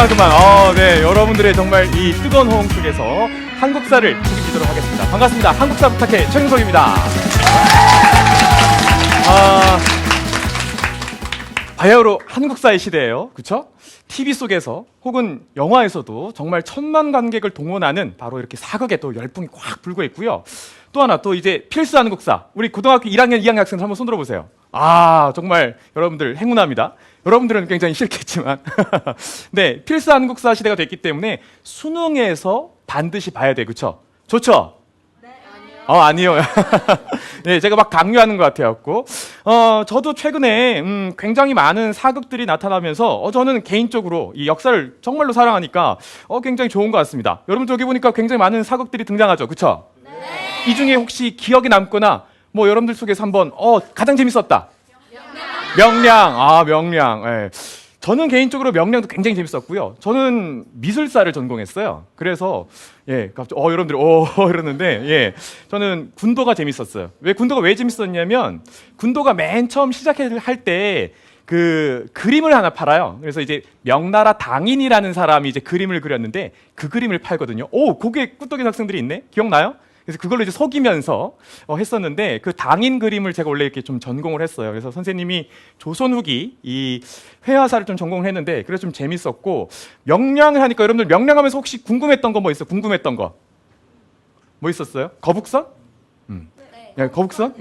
그만. 네, 여러분들의 정말 이 뜨거운 호응 속에서 한국사를 책임지도록 하겠습니다. 반갑습니다. 한국사 부탁해 최윤석입니다. 바야흐로 한국사의 시대예요. 그쵸? TV 속에서 혹은 영화에서도 정말 천만 관객을 동원하는 바로 이렇게 사극에 또 열풍이 꽉 불고 있고요. 또 하나 또 이제 필수 한국사. 우리 고등학교 1학년, 2학년 학생들 한번 손 들어보세요. 정말 여러분들 행운합니다. 여러분들은 굉장히 싫겠지만 네, 필수 한국사 시대가 됐기 때문에 수능에서 반드시 봐야 돼. 그쵸? 좋죠? 네, 아니요. 아니요. 네, 제가 막 강요하는 것 같아갖고. 저도 최근에, 굉장히 많은 사극들이 나타나면서, 저는 개인적으로 이 역사를 정말로 사랑하니까, 굉장히 좋은 것 같습니다. 여러분, 저기 보니까 굉장히 많은 사극들이 등장하죠. 그쵸? 네. 이 중에 혹시 기억에 남거나, 뭐 여러분들 속에서 한번, 가장 재밌었다. 명량. 명량. 예. 저는 개인적으로 명량도 굉장히 재밌었고요. 저는 미술사를 전공했어요. 그래서 갑자기 여러분들이 이러는데 저는 군도가 재밌었어요. 군도가 왜 재밌었냐면 군도가 맨 처음 시작할 때 그 그림을 하나 팔아요. 그래서 이제 명나라 당인이라는 사람이 이제 그림을 그렸는데 그 그림을 팔거든요. 거기에 꾸덕인 학생들이 있네. 기억나요? 그래서 그걸로 이제 속이면서 했었는데 그 당인 그림을 제가 원래 이렇게 좀 전공을 했어요. 그래서 선생님이 조선 후기 이 회화사를 좀 전공을 했는데 그래서 좀 재밌었고 명량을 하니까 여러분들 명량하면서 혹시 궁금했던 거 뭐 있어요? 궁금했던 거 뭐 있었어요? 거북선? 네. 거북선?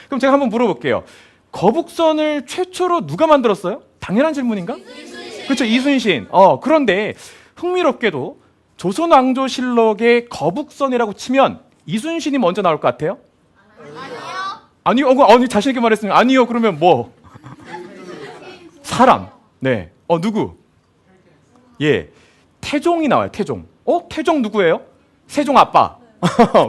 그럼 제가 한번 물어볼게요. 거북선을 최초로 누가 만들었어요? 당연한 질문인가? 이순신. 그렇죠, 이순신. 그런데 흥미롭게도 조선왕조실록의 거북선이라고 치면 이순신이 먼저 나올 것 같아요? 아니요. 아니 자신 있게 말했으면 아니요. 그러면 뭐? 사람. 네. 누구? 태종이 나와요. 태종. 태종 누구예요? 세종 아빠.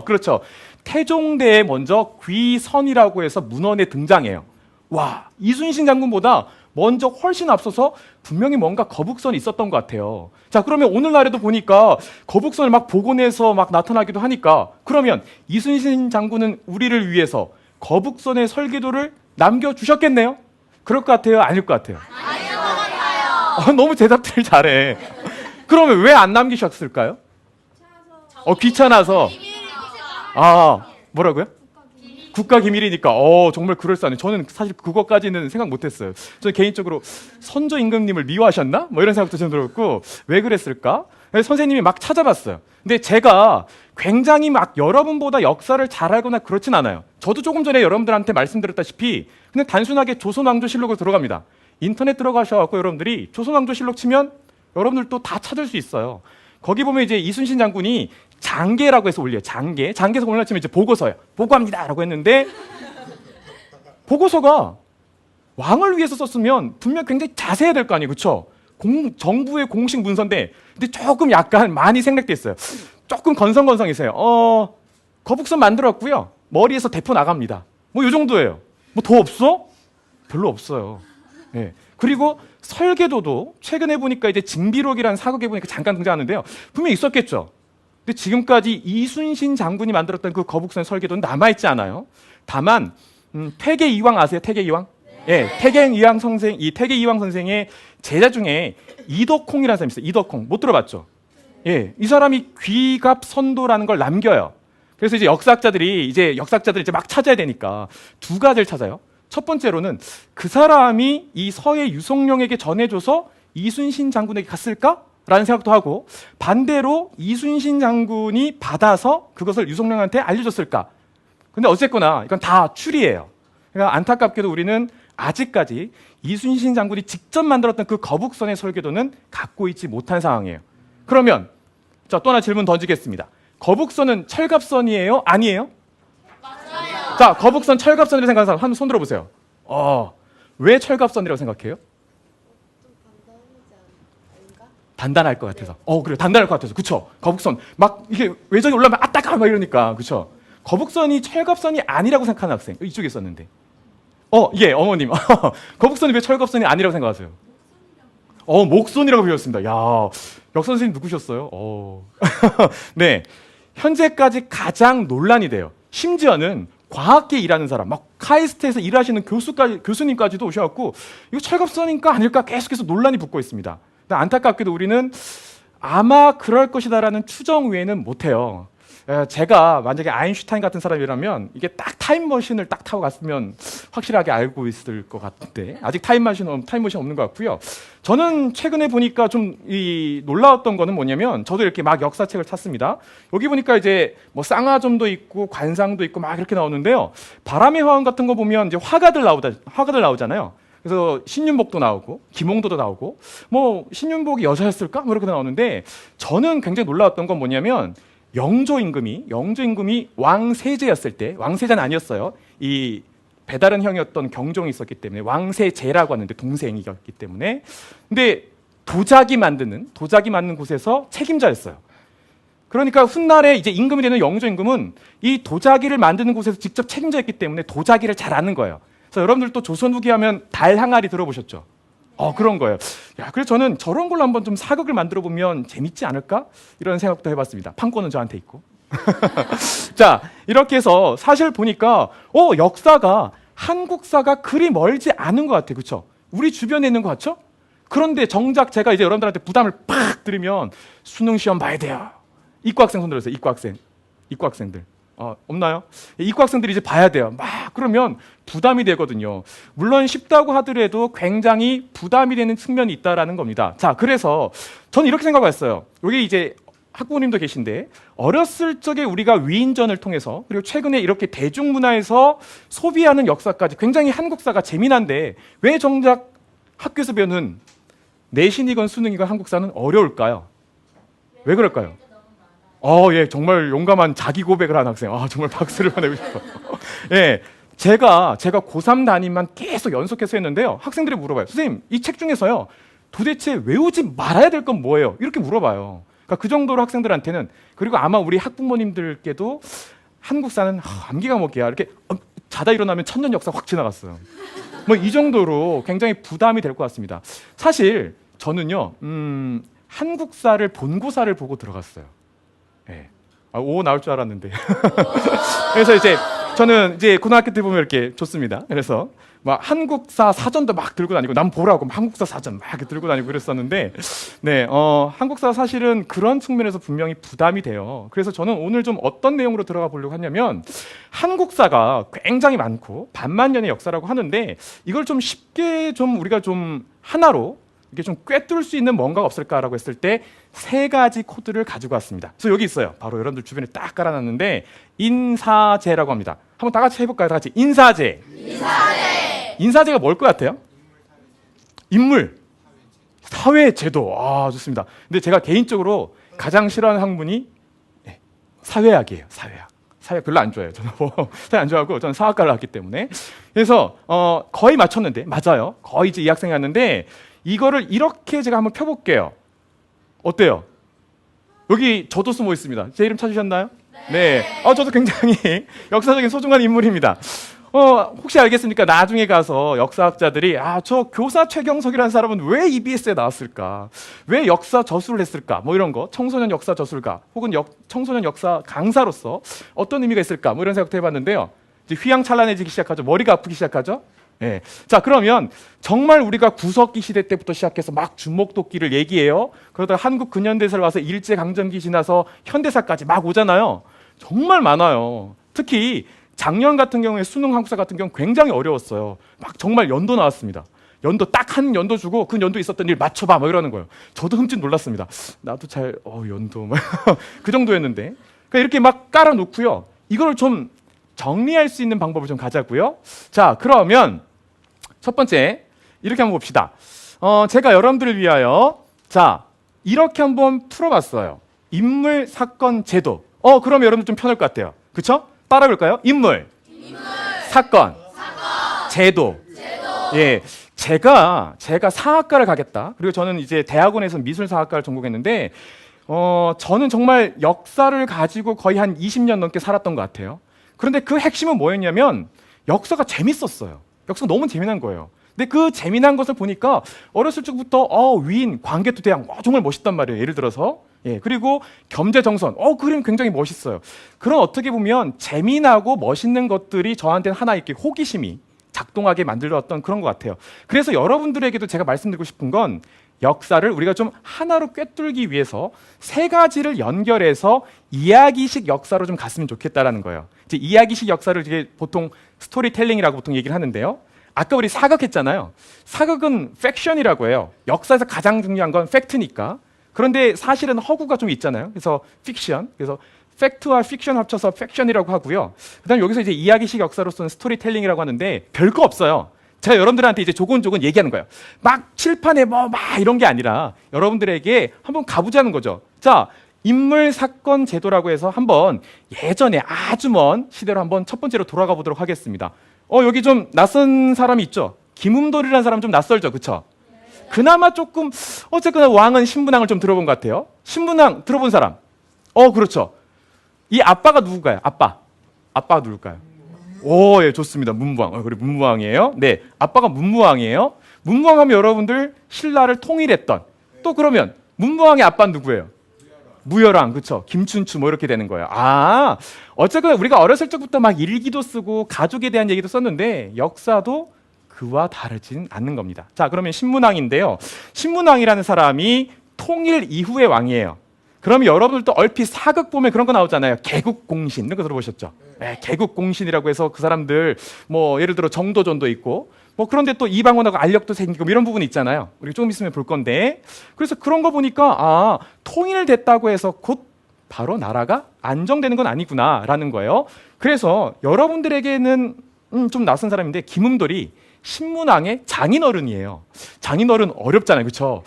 그렇죠. 태종대에 먼저 귀선이라고 해서 문헌에 등장해요. 와, 이순신 장군보다 먼저 훨씬 앞서서 분명히 뭔가 거북선이 있었던 것 같아요. 자, 그러면 오늘날에도 보니까 거북선을 막 복원해서 막 나타나기도 하니까 그러면 이순신 장군은 우리를 위해서 거북선의 설계도를 남겨주셨겠네요? 그럴 것 같아요? 아닐 것 같아요? 아닐 것 같아요. 너무 대답들 잘해. 그러면 왜 안 남기셨을까요? 귀찮아서. 뭐라고요? 국가 기밀이니까. 정말 그럴싸하네. 저는 사실 그것까지는 생각 못했어요. 저는 개인적으로 선조 임금님을 미워하셨나? 뭐 이런 생각도 좀 들었고 왜 그랬을까? 선생님이 막 찾아봤어요. 근데 제가 굉장히 막 여러분보다 역사를 잘 알거나 그렇진 않아요. 저도 조금 전에 여러분들한테 말씀드렸다시피 그냥 단순하게 조선왕조실록으로 들어갑니다. 인터넷 들어가셔서 여러분들이 조선왕조실록 치면 여러분들도 다 찾을 수 있어요. 거기 보면 이제 이순신 장군이 장계라고 해서 올려요. 장계에서 올라치면 이제 보고서예요. 보고합니다라고 했는데 보고서가 왕을 위해서 썼으면 분명 굉장히 자세해야 될 거 아니에요, 그렇죠? 정부의 공식 문서인데 근데 조금 약간 많이 생략돼 있어요. 조금 건성건성이세요. 거북선 만들었고요. 머리에서 대포 나갑니다. 뭐 이 정도예요. 뭐 더 없어? 별로 없어요. 그리고 설계도도 최근에 보니까 이제 징비록이라는 사극에 보니까 잠깐 등장하는데요. 분명히 있었겠죠. 근데 지금까지 이순신 장군이 만들었던 그 거북선 설계도는 남아있지 않아요. 다만 태계이왕 아세요? 태계이왕? 태계이왕 선생의 제자 중에 이덕홍이라는 사람이 있어요. 이덕홍 못 들어봤죠? 이 사람이 귀갑선도라는 걸 남겨요. 그래서 이제 역사학자들이 이제 막 찾아야 되니까 두 가지를 찾아요. 첫 번째로는 그 사람이 이 서해 유성룡에게 전해줘서 이순신 장군에게 갔을까? 라는 생각도 하고 반대로 이순신 장군이 받아서 그것을 유성룡한테 알려줬을까? 근데 어쨌거나 이건 다 추리예요. 그러니까 안타깝게도 우리는 아직까지 이순신 장군이 직접 만들었던 그 거북선의 설계도는 갖고 있지 못한 상황이에요. 그러면 또 하나 질문 던지겠습니다. 거북선은 철갑선이에요? 아니에요? 맞아요. 자, 거북선 철갑선이라고 생각하는 사람 한번 손 들어보세요. 왜 철갑선이라고 생각해요? 단단할 것 같아서. 그래, 단단할 것 같아서. 그쵸? 거북선. 막, 이게 외적이 올라오면 아따까! 막 이러니까. 그쵸? 거북선이 철갑선이 아니라고 생각하는 학생. 이쪽에 있었는데. 어머님. 거북선이 왜 철갑선이 아니라고 생각하세요? 목선이라고 배웠습니다. 야, 역사 선생님 누구셨어요? 네. 현재까지 가장 논란이 돼요. 심지어는 과학계 일하는 사람, 막 카이스트에서 일하시는 교수님까지도 오셔갖고 이거 철갑선인가 아닐까 계속해서 논란이 붙고 있습니다. 근데 안타깝게도 우리는 아마 그럴 것이다라는 추정 외에는 못해요. 제가 만약에 아인슈타인 같은 사람이라면 이게 딱 타임머신을 딱 타고 갔으면 확실하게 알고 있을 것 같은데 아직 타임머신 없는 것 같고요. 저는 최근에 보니까 좀 놀라웠던 거는 뭐냐면 저도 이렇게 막 역사책을 찾습니다. 여기 보니까 이제 뭐 쌍화점도 있고 관상도 있고 막 이렇게 나오는데요. 바람의 화원 같은 거 보면 이제 화가들 나오잖아요. 그래서 신윤복도 나오고 김홍도도 나오고 뭐 신윤복이 여자였을까? 뭐 이렇게 나오는데 저는 굉장히 놀라웠던 건 뭐냐면 영조 임금이 왕세제였을 때 왕세자는 아니었어요. 이 배다른 형이었던 경종이 있었기 때문에 왕세제라고 하는데 동생이었기 때문에 근데 도자기 만드는 곳에서 책임자였어요. 그러니까 훗날에 이제 임금이 되는 영조 임금은 이 도자기를 만드는 곳에서 직접 책임자였기 때문에 도자기를 잘 아는 거예요. 그래서 여러분들도 조선 후기 하면 달 항아리 들어보셨죠? 그런 거예요. 야, 그래서 저는 저런 걸로 한번 좀 사극을 만들어 보면 재밌지 않을까? 이런 생각도 해봤습니다. 판권은 저한테 있고. 자, 이렇게 해서 사실 보니까 역사가 한국사가 그리 멀지 않은 것 같아요. 그렇죠? 우리 주변에 있는 것 같죠? 그런데 정작 제가 이제 여러분들한테 부담을 팍 드리면 수능 시험 봐야 돼요. 이과학생 손 들어주세요. 이과학생들. 없나요? 이과학생들이 이제 봐야 돼요. 막 그러면 부담이 되거든요. 물론 쉽다고 하더라도 굉장히 부담이 되는 측면이 있다라는 겁니다. 자, 그래서 저는 이렇게 생각했어요. 여기 이제 학부모님도 계신데 어렸을 적에 우리가 위인전을 통해서 그리고 최근에 이렇게 대중문화에서 소비하는 역사까지 굉장히 한국사가 재미난데 왜 정작 학교에서 배우는 내신이건 수능이건 한국사는 어려울까요? 왜 그럴까요? 예, 정말 용감한 자기 고백을 한 학생. 정말 박수를 보내고 싶어요. 예, 제가 고3 담임만 계속 연속해서 했는데요. 학생들이 물어봐요. 선생님, 이 책 중에서요, 도대체 외우지 말아야 될 건 뭐예요? 이렇게 물어봐요. 그러니까 그 정도로 학생들한테는, 그리고 아마 우리 학부모님들께도 한국사는 암기 과목이야. 이렇게 자다 일어나면 천년 역사 확 지나갔어요. 뭐 이 정도로 굉장히 부담이 될 것 같습니다. 사실 저는요, 한국사를 본고사를 보고 들어갔어요. 네. 오 나올 줄 알았는데. 그래서 이제 저는 이제 고등학교 때 보면 이렇게 좋습니다. 그래서 막 한국사 사전도 막 들고 다니고 난 보라고 막 한국사 사전 막 이렇게 들고 다니고 그랬었는데, 네, 한국사 사실은 그런 측면에서 분명히 부담이 돼요. 그래서 저는 오늘 좀 어떤 내용으로 들어가 보려고 하냐면 한국사가 굉장히 많고 반만년의 역사라고 하는데 이걸 좀 쉽게 좀 우리가 좀 하나로 이게 좀 꿰뚫을 수 있는 뭔가가 없을까라고 했을 때 세 가지 코드를 가지고 왔습니다. 그래서 여기 있어요. 바로 여러분들 주변에 딱 깔아놨는데 인사제라고 합니다. 한번 다 같이 해볼까요? 다 같이 인사제. 인사제가 뭘 것 같아요? 인물, 사회, 제도. 좋습니다. 근데 제가 개인적으로 가장 싫어하는 학문이 사회학이에요. 사회학 별로 안 좋아해요. 저는 사회 안 좋아하고 저는 사학과를 나왔기 때문에. 그래서 거의 맞췄는데 맞아요. 거의 이제 이 학생이 왔는데 이거를 이렇게 제가 한번 펴볼게요. 어때요? 여기 저도 숨어 있습니다. 제 이름 찾으셨나요? 네. 저도 굉장히 역사적인 소중한 인물입니다. 혹시 알겠습니까? 나중에 가서 역사학자들이 저 교사 최경석이라는 사람은 왜 EBS에 나왔을까? 왜 역사 저술을 했을까? 뭐 이런 거. 청소년 역사 저술가 혹은 청소년 역사 강사로서 어떤 의미가 있을까? 뭐 이런 생각도 해봤는데요. 이제 휘황찬란해지기 시작하죠. 머리가 아프기 시작하죠. 네. 자, 그러면 정말 우리가 구석기 시대 때부터 시작해서 막 주목도끼를 얘기해요. 그러다가 한국 근현대사를 와서 일제강점기 지나서 현대사까지 막 오잖아요. 정말 많아요. 특히 작년 같은 경우에 수능 한국사 같은 경우 굉장히 어려웠어요. 막 정말 연도 나왔습니다. 연도 딱 한 연도 주고 그 연도 있었던 일 맞춰봐 뭐 이러는 거예요. 저도 흠칫 놀랐습니다. 나도 잘 연도 그 정도였는데. 그러니까 이렇게 막 깔아놓고요. 이걸 좀 정리할 수 있는 방법을 좀 가자고요. 자, 그러면 첫 번째 이렇게 한번 봅시다. 제가 여러분들을 위하여 이렇게 한번 풀어봤어요. 인물, 사건, 제도. 그러면 여러분들 좀 편할 것 같아요. 그렇죠? 따라볼까요? 인물, 사건, 제도. 예, 제가 사학과를 가겠다. 그리고 저는 이제 대학원에서 미술사학과를 전공했는데 저는 정말 역사를 가지고 거의 한 20년 넘게 살았던 것 같아요. 그런데 그 핵심은 뭐였냐면 역사가 재밌었어요. 역사가 너무 재미난 거예요. 근데 그 재미난 것을 보니까 어렸을 적부터 위인, 광개토대왕 정말 멋있단 말이에요. 예를 들어서 그리고 겸재정선 그림 굉장히 멋있어요. 그런 어떻게 보면 재미나고 멋있는 것들이 저한테는 하나 이렇게 호기심이 작동하게 만들었던 그런 것 같아요. 그래서 여러분들에게도 제가 말씀드리고 싶은 건 역사를 우리가 좀 하나로 꿰뚫기 위해서 세 가지를 연결해서 이야기식 역사로 좀 갔으면 좋겠다라는 거예요. 이제 이야기식 역사를 이제 보통 스토리텔링이라고 보통 얘기를 하는데요. 아까 우리 사극했잖아요. 사극은 팩션이라고 해요. 역사에서 가장 중요한 건 팩트니까. 그런데 사실은 허구가 좀 있잖아요. 그래서 픽션. 그래서 팩트와 픽션 합쳐서 팩션이라고 하고요. 그다음 여기서 이제 이야기식 역사로서는 스토리텔링이라고 하는데 별거 없어요. 제가 여러분들한테 이제 조곤조곤 얘기하는 거예요. 막 칠판에 뭐 막 이런 게 아니라 여러분들에게 한번 가보자는 거죠. 자, 인물 사건 제도라고 해서 한번 예전에 아주 먼 시대로 한번 첫 번째로 돌아가 보도록 하겠습니다. 여기 좀 낯선 사람이 있죠? 김음돌이라는 사람 좀 낯설죠, 그쵸? 그나마 조금 어쨌거나 왕은 신문왕을 좀 들어본 것 같아요. 신문왕 들어본 사람? 그렇죠. 이 아빠가 누구가요? 아빠가 누굴까요? 오, 예, 좋습니다. 문무왕. 그래, 문무왕이에요. 네, 아빠가 문무왕이에요. 문무왕 하면 여러분들 신라를 통일했던. 또 그러면 문무왕의 아빠는 누구예요? 무열왕, 그쵸? 김춘추 뭐 이렇게 되는 거예요. 어쨌거나 우리가 어렸을 적부터 막 일기도 쓰고 가족에 대한 얘기도 썼는데 역사도 그와 다르진 않는 겁니다. 자, 그러면 신문왕인데요. 신문왕이라는 사람이 통일 이후의 왕이에요. 그러면 여러분들도 얼핏 사극 보면 그런 거 나오잖아요. 개국공신 이런 거 들어보셨죠? 네, 개국공신이라고 해서 그 사람들 뭐 예를 들어 정도전도 있고 뭐 그런데 또 이방원하고 알력도 생기고 이런 부분이 있잖아요. 우리 조금 있으면 볼 건데 그래서 그런 거 보니까 통일됐다고 해서 곧 바로 나라가 안정되는 건 아니구나라는 거예요. 그래서 여러분들에게는 좀 낯선 사람인데 김음돌이 신문왕의 장인어른이에요. 장인어른 어렵잖아요, 그렇죠?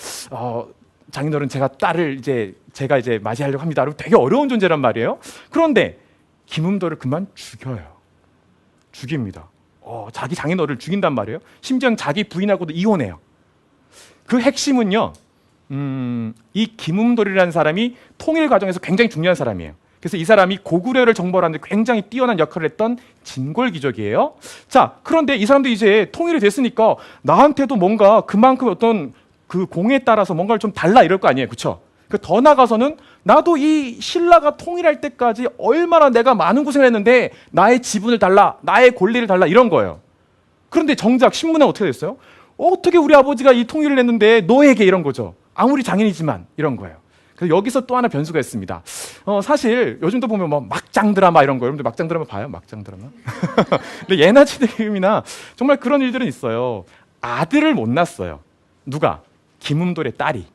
장인어른 제가 이제 맞이하려고 합니다. 되게 어려운 존재란 말이에요. 그런데 김음돌을 그만 죽입니다. 자기 장인어른을 죽인단 말이에요. 심지어 자기 부인하고도 이혼해요. 그 핵심은요. 이 김음돌이라는 사람이 통일 과정에서 굉장히 중요한 사람이에요. 그래서 이 사람이 고구려를 정벌하는 데 굉장히 뛰어난 역할을 했던 진골귀족이에요. 자, 그런데 이 사람도 이제 통일이 됐으니까 나한테도 뭔가 그만큼 어떤 그 공에 따라서 뭔가를 좀 달라 이럴 거 아니에요, 그렇죠? 더 나가서는 나도 이 신라가 통일할 때까지 얼마나 내가 많은 고생을 했는데 나의 지분을 달라, 나의 권리를 달라 이런 거예요. 그런데 정작 신문은 어떻게 됐어요? 어떻게 우리 아버지가 이 통일을 했는데 너에게 이런 거죠. 아무리 장인이지만 이런 거예요. 그래서 여기서 또 하나 변수가 있습니다. 사실 요즘도 보면 뭐 막장 드라마 이런 거, 여러분들 막장 드라마 봐요? 막장 드라마? 근데 예나 지금이나 정말 그런 일들은 있어요. 아들을 못 낳았어요. 누가? 김음돌의 딸이.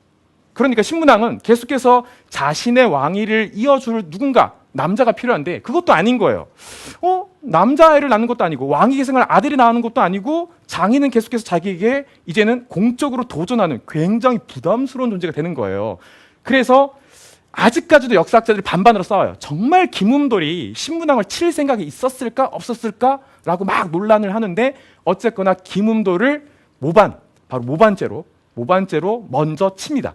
그러니까 신문왕은 계속해서 자신의 왕위를 이어줄 누군가 남자가 필요한데 그것도 아닌 거예요. 남자아이를 낳는 것도 아니고 왕위 계승할 아들이 낳는 것도 아니고 장인은 계속해서 자기에게 이제는 공적으로 도전하는 굉장히 부담스러운 존재가 되는 거예요. 그래서 아직까지도 역사학자들이 반반으로 싸워요. 정말 김음돌이 신문왕을 칠 생각이 있었을까 없었을까라고 막 논란을 하는데 어쨌거나 김음돌을 바로 모반죄로 먼저 칩니다.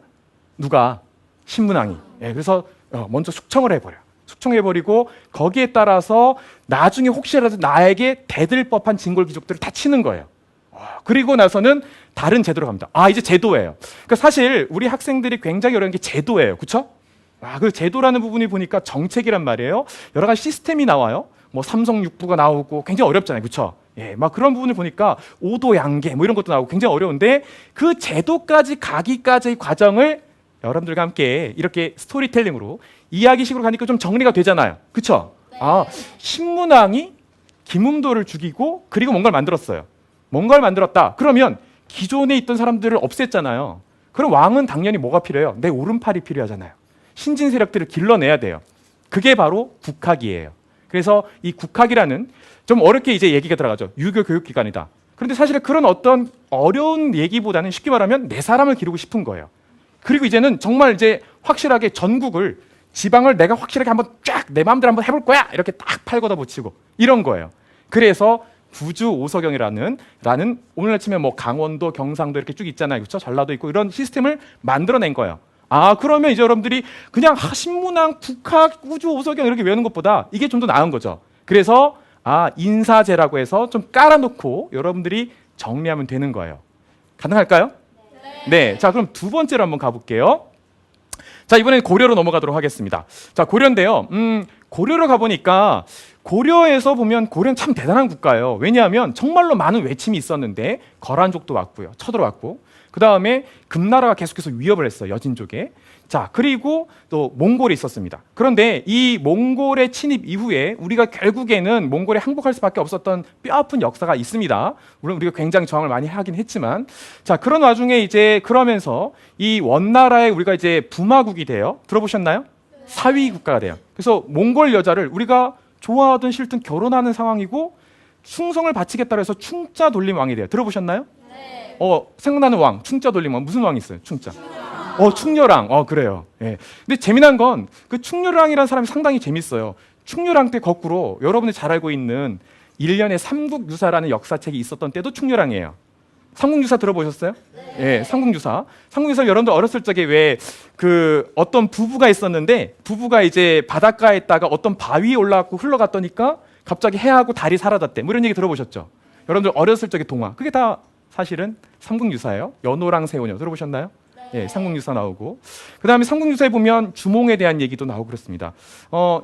누가? 신문왕이. 그래서 먼저 숙청을 해버려요. 숙청해버리고 거기에 따라서 나중에 혹시라도 나에게 대들 법한 진골귀족들을 다 치는 거예요. 그리고 나서는 다른 제도로 갑니다. 이제 제도예요. 그러니까 사실 우리 학생들이 굉장히 어려운 게 제도예요. 그렇죠? 그 제도라는 부분이 보니까 정책이란 말이에요. 여러 가지 시스템이 나와요. 뭐 삼성육부가 나오고 굉장히 어렵잖아요. 그렇죠? 막 그런 부분을 보니까 오도양계 뭐 이런 것도 나오고 굉장히 어려운데 그 제도까지 가기까지의 과정을 여러분들과 함께 이렇게 스토리텔링으로 이야기식으로 가니까 좀 정리가 되잖아요. 그렇죠? 네. 신문왕이 김음돌을 죽이고 그리고 뭔가를 만들었어요. 뭔가를 만들었다. 그러면 기존에 있던 사람들을 없앴잖아요. 그럼 왕은 당연히 뭐가 필요해요? 내 오른팔이 필요하잖아요. 신진 세력들을 길러내야 돼요. 그게 바로 국학이에요. 그래서 이 국학이라는 좀 어렵게 이제 얘기가 들어가죠. 유교 교육기관이다. 그런데 사실 그런 어떤 어려운 얘기보다는 쉽게 말하면 내 사람을 기르고 싶은 거예요. 그리고 이제는 정말 이제 확실하게 전국을 지방을 내가 확실하게 한번 쫙 내 마음대로 한번 해볼 거야 이렇게 딱 팔 걷어 붙이고 이런 거예요. 그래서 부주 오서경이라는 오늘날 치면 뭐 강원도, 경상도 이렇게 쭉 있잖아요, 그렇죠? 전라도 있고 이런 시스템을 만들어낸 거예요. 그러면 이제 여러분들이 그냥 신문왕, 국학, 부주 오서경 이렇게 외우는 것보다 이게 좀 더 나은 거죠. 그래서 인사제라고 해서 좀 깔아놓고 여러분들이 정리하면 되는 거예요. 가능할까요? 네. 자, 그럼 두 번째로 한번 가볼게요. 자, 이번엔 고려로 넘어가도록 하겠습니다. 자, 고려인데요. 고려로 가보니까 고려에서 보면 고려는 참 대단한 국가예요. 왜냐하면 정말로 많은 외침이 있었는데 거란족도 왔고요. 쳐들어왔고 그 다음에 금나라가 계속해서 위협을 했어요. 여진 쪽에. 자, 그리고 또 몽골이 있었습니다. 그런데 이 몽골의 침입 이후에 우리가 결국에는 몽골에 항복할 수밖에 없었던 뼈아픈 역사가 있습니다. 물론 우리가 굉장히 저항을 많이 하긴 했지만, 자, 그런 와중에 이제 그러면서 이 원나라에 우리가 이제 부마국이 돼요. 들어보셨나요? 사위 국가가 돼요. 그래서 몽골 여자를 우리가 좋아하든 싫든 결혼하는 상황이고 충성을 바치겠다 해서 충자 돌림 왕이 돼요. 들어보셨나요? 네. 생각나는 왕, 충자 돌림 왕. 무슨 왕이 있어요? 충자. 충렬왕. 그래요. 예. 근데 재미난 건 그 충렬왕이라는 사람이 상당히 재밌어요. 충렬왕 때 거꾸로 여러분이 잘 알고 있는 일련의 삼국유사라는 역사책이 있었던 때도 충렬왕이에요. 삼국유사 들어보셨어요? 네. 예, 삼국유사. 삼국유사 여러분들 어렸을 적에 왜 그 어떤 부부가 있었는데 부부가 이제 바닷가에 있다가 어떤 바위에 올라가고 흘러갔더니까 갑자기 해하고 달이 사라졌대. 뭐 이런 얘기 들어보셨죠? 여러분들 어렸을 적에 동화. 그게 다 사실은 삼국유사예요. 연호랑 새우녀 들어보셨나요? 예, 삼국유사 나오고. 그 다음에 삼국유사에 보면 주몽에 대한 얘기도 나오고 그렇습니다.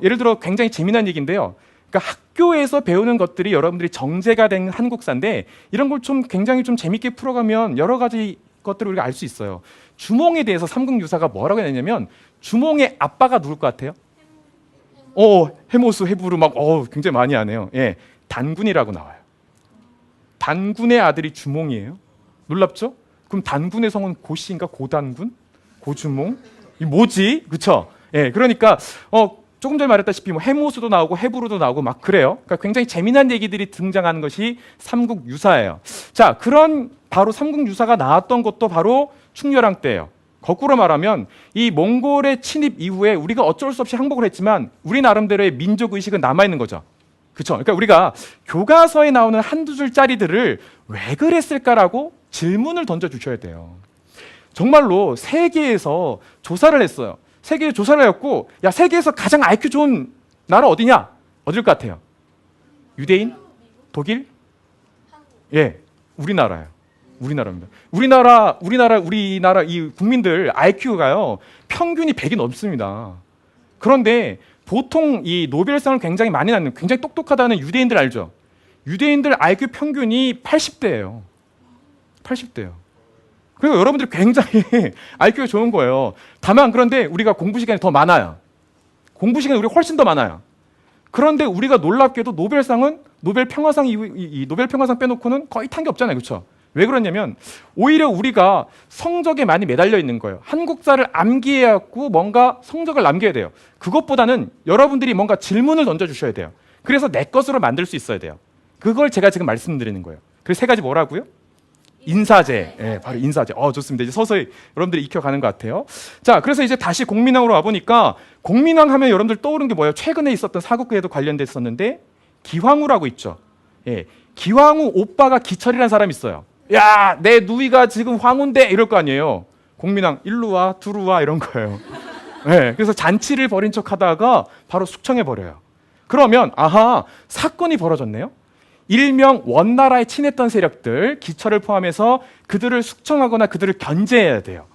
예를 들어 굉장히 재미난 얘기인데요. 그러니까 학교에서 배우는 것들이 여러분들이 정제가 된 한국사인데 이런 걸 좀 굉장히 좀 재밌게 풀어가면 여러 가지 것들을 우리가 알 수 있어요. 주몽에 대해서 삼국유사가 뭐라고 했냐면 주몽의 아빠가 누굴 것 같아요? 해모수, 해부르 막 굉장히 많이 하네요. 예, 단군이라고 나와요. 단군의 아들이 주몽이에요. 놀랍죠? 그럼 단군의 성은 고씨인가? 고단군? 고주몽? 이 뭐지? 그쵸? 예, 그러니까 조금 전에 말했다시피 뭐 해모수도 나오고 해부르도 나오고 막 그래요. 그러니까 굉장히 재미난 얘기들이 등장하는 것이 삼국유사예요. 자, 그런 바로 삼국유사가 나왔던 것도 바로 충렬왕 때예요. 거꾸로 말하면 이 몽골의 침입 이후에 우리가 어쩔 수 없이 항복을 했지만 우리 나름대로의 민족 의식은 남아 있는 거죠. 그렇죠? 그러니까 우리가 교과서에 나오는 한두 줄짜리들을 왜 그랬을까라고 질문을 던져 주셔야 돼요. 정말로 세계에서 조사를 했어요. 세계에 조사를 했고, 야, 세계에서 가장 IQ 좋은 나라 어디냐? 어딜 것 같아요? 유대인? 독일? 예, 우리나라예요. 우리나라입니다. 우리나라 이 국민들 IQ가요 평균이 100이 넘습니다. 그런데 보통 이 노벨상을 굉장히 많이 받는 굉장히 똑똑하다는 유대인들 알죠? 유대인들 IQ 평균이 80대예요. 80대예요. 그리고 여러분들이 굉장히 IQ가 좋은 거예요. 다만 그런데 우리가 공부 시간이 더 많아요. 공부 시간이 우리가 훨씬 더 많아요. 그런데 우리가 놀랍게도 노벨상은 노벨 평화상 이 노벨 평화상 빼놓고는 거의 탄 게 없잖아요. 그렇죠? 왜 그러냐면 오히려 우리가 성적에 많이 매달려 있는 거예요. 한국사를 암기해야 하고 뭔가 성적을 남겨야 돼요. 그것보다는 여러분들이 뭔가 질문을 던져주셔야 돼요. 그래서 내 것으로 만들 수 있어야 돼요. 그걸 제가 지금 말씀드리는 거예요. 그래서 세 가지 뭐라고요? 인사제. 예, 바로 인사제. 좋습니다. 이제 서서히 여러분들이 익혀가는 것 같아요. 자, 그래서 이제 다시 공민왕으로 와보니까 공민왕 하면 여러분들 떠오르는 게 뭐예요? 최근에 있었던 사국계에도 관련됐었는데 기황후라고 있죠. 예, 기황후 오빠가 기철이라는 사람이 있어요. 야, 내 누이가 지금 황후인데 이럴 거 아니에요. 공민왕 일로 와, 두루 와 이런 거예요. 예, 그래서 잔치를 벌인 척하다가 바로 숙청해 버려요. 그러면 아하, 사건이 벌어졌네요. 일명 원나라에 친했던 세력들, 기철을 포함해서 그들을 숙청하거나 그들을 견제해야 돼요.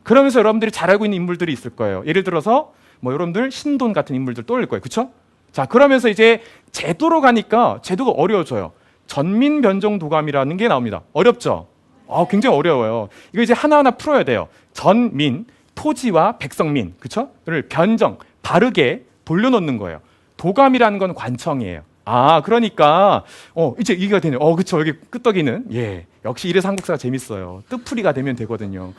그러면서 여러분들이 잘 알고 있는 인물들이 있을 거예요. 예를 들어서 뭐 여러분들 신돈 같은 인물들 떠올릴 거예요. 그렇죠? 자, 그러면서 이제 제도로 가니까 제도가 어려워져요. 전민변정도감이라는 게 나옵니다. 어렵죠? 굉장히 어려워요. 이거 이제 하나하나 풀어야 돼요. 전민, 토지와 백성민, 그렇죠? 를 변정, 바르게 돌려놓는 거예요. 도감이라는 건 관청이에요. 그러니까 이제 이해가 되네요. 그렇죠. 여기 끄떡이는. 예, 역시 이래서 한국사가 재밌어요. 뜻풀이가 되면 되거든요.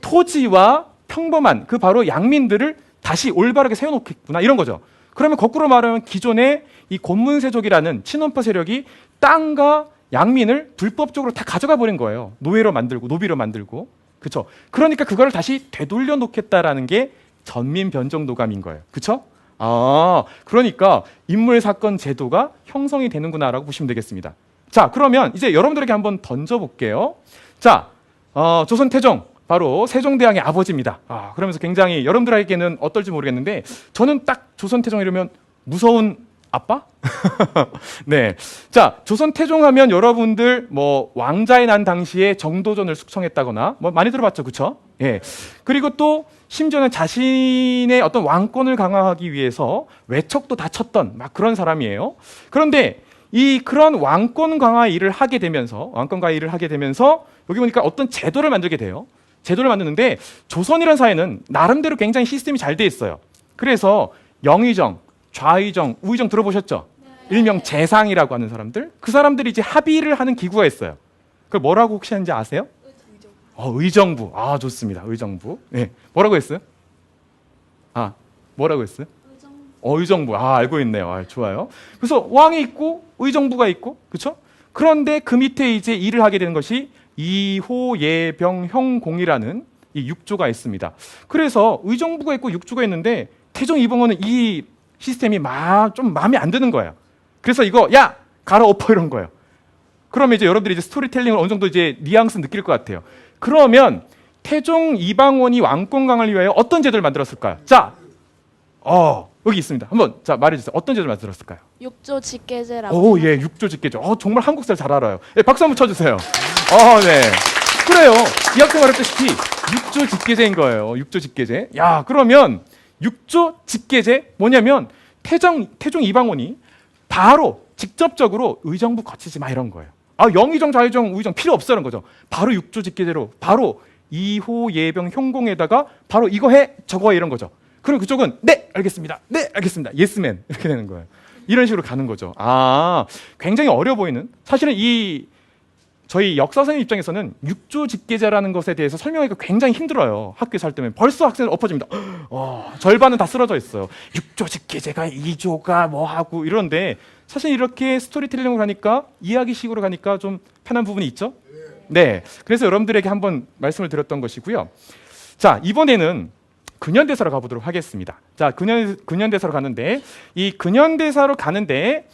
토지와 평범한 그 바로 양민들을 다시 올바르게 세워놓겠구나 이런 거죠. 그러면 거꾸로 말하면 기존의 이 곤문세족이라는 친원파 세력이 땅과 양민을 불법적으로 다 가져가 버린 거예요. 노예로 만들고 노비로 만들고. 그렇죠? 그러니까 그걸 다시 되돌려 놓겠다라는 게 전민변정도감인 거예요. 그렇죠? 그러니까 인물 사건 제도가 형성이 되는구나라고 보시면 되겠습니다. 자, 그러면 이제 여러분들에게 한번 던져볼게요. 자, 조선 태종 바로 세종대왕의 아버지입니다. 그러면서 굉장히 여러분들에게는 어떨지 모르겠는데 저는 딱 조선 태종 이러면 무서운 아빠? 네. 자, 조선 태종하면 여러분들 뭐 왕자에 난 당시에 정도전을 숙청했다거나 뭐 많이 들어봤죠, 그렇죠? 예. 그리고 또 심지어는 자신의 어떤 왕권을 강화하기 위해서 외척도 다 쳤던 막 그런 사람이에요. 그런데 그런 왕권 강화 일을 하게 되면서 여기 보니까 어떤 제도를 만들게 돼요. 제도를 만드는데 조선이라는 사회는 나름대로 굉장히 시스템이 잘 돼 있어요. 그래서 영의정, 좌의정, 우의정 들어보셨죠? 일명 재상이라고 하는 사람들. 그 사람들이 이제 합의를 하는 기구가 있어요. 그걸 뭐라고 혹시 하는지 아세요? 의정부. 아, 좋습니다. 의정부. 네. 뭐라고 했어요? 아, 뭐라고 했어요? 의정부. 아, 알고 있네요. 아, 좋아요. 그래서 왕이 있고 의정부가 있고, 그렇죠? 그런데 그 밑에 이제 일을 하게 되는 것이 이호예병형공이라는 이 육조가 있습니다. 그래서 의정부가 있고 육조가 있는데 태종 이방원은 이 시스템이 좀 마음에 안 드는 거예요. 그래서 이거 야 갈아엎어 이런 거예요. 그러면 이제 여러분들이 이제 스토리텔링을 어느 정도 이제 뉘앙스 느낄 것 같아요. 그러면 태종 이방원이 왕권 강화를 위하여 어떤 제도를 만들었을까요? 자, 여기 있습니다. 한번 자 말해주세요. 어떤 제도를 만들었을까요? 육조 직계제라고. 오, 예, 육조 직계제. 정말 한국사를 잘 알아요. 예, 박수 한번 쳐주세요. 네. 그래요. 이 학생 말했다시피 육조 직계제인 거예요. 육조 직계제. 야, 그러면 육조 직계제 뭐냐면 태종 이방원이 바로 직접적으로 의정부 거치지 마 이런 거예요. 영의정, 좌의정, 우의정 필요 없다는 거죠. 바로 육조 직계제로 바로 이호예병 형공에다가 바로 이거 해 저거 해 이런 거죠. 그럼 그쪽은 네 알겠습니다. 네 알겠습니다. 예스맨 이렇게 되는 거예요. 이런 식으로 가는 거죠. 굉장히 어려 보이는 사실은 저희 역사 선생님 입장에서는 육조 직계제라는 것에 대해서 설명하기가 굉장히 힘들어요. 학교에서 할 때면 벌써 학생들 엎어집니다. 절반은 다 쓰러져 있어요. 육조 직계제가 2조가 뭐 하고 이런데 사실 이렇게 스토리텔링으로 가니까 이야기식으로 가니까 좀 편한 부분이 있죠. 네, 그래서 여러분들에게 한번 말씀을 드렸던 것이고요. 자, 이번에는 근현대사로 가보도록 하겠습니다. 자, 근현대사로 가는데 이 근현대사로 가는데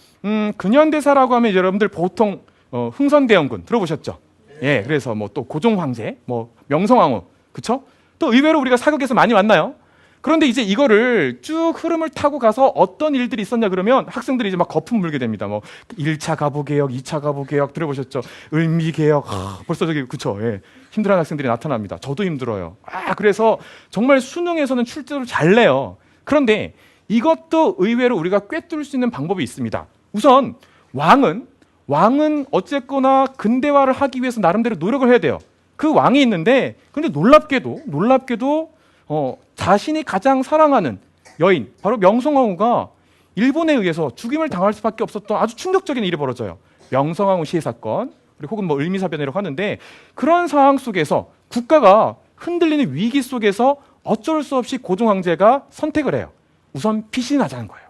근현대사라고 하면 여러분들 보통 흥선대원군 들어보셨죠? 예, 그래서 뭐 또 고종황제, 뭐 명성황후, 그쵸? 또 의외로 우리가 사극에서 많이 만나요. 그런데 이제 이거를 쭉 흐름을 타고 가서 어떤 일들이 있었냐 그러면 학생들이 이제 막 거품 물게 됩니다. 뭐 1차 가보개혁, 2차 가보개혁 들어보셨죠? 을미개혁, 벌써 저기 그쵸? 예, 힘들어하는 학생들이 나타납니다. 저도 힘들어요. 그래서 정말 수능에서는 출제를 잘 내요. 그런데 이것도 의외로 우리가 꿰뚫을 수 있는 방법이 있습니다. 우선 왕은 어쨌거나 근대화를 하기 위해서 나름대로 노력을 해야 돼요. 그 왕이 있는데 근데 놀랍게도 자신이 가장 사랑하는 여인 바로 명성황후가 일본에 의해서 죽임을 당할 수밖에 없었던 아주 충격적인 일이 벌어져요. 명성황후 시해 사건 그리고 혹은 뭐 을미사변이라고 하는데 그런 상황 속에서 국가가 흔들리는 위기 속에서 어쩔 수 없이 고종황제가 선택을 해요. 우선 피신하자는 거예요.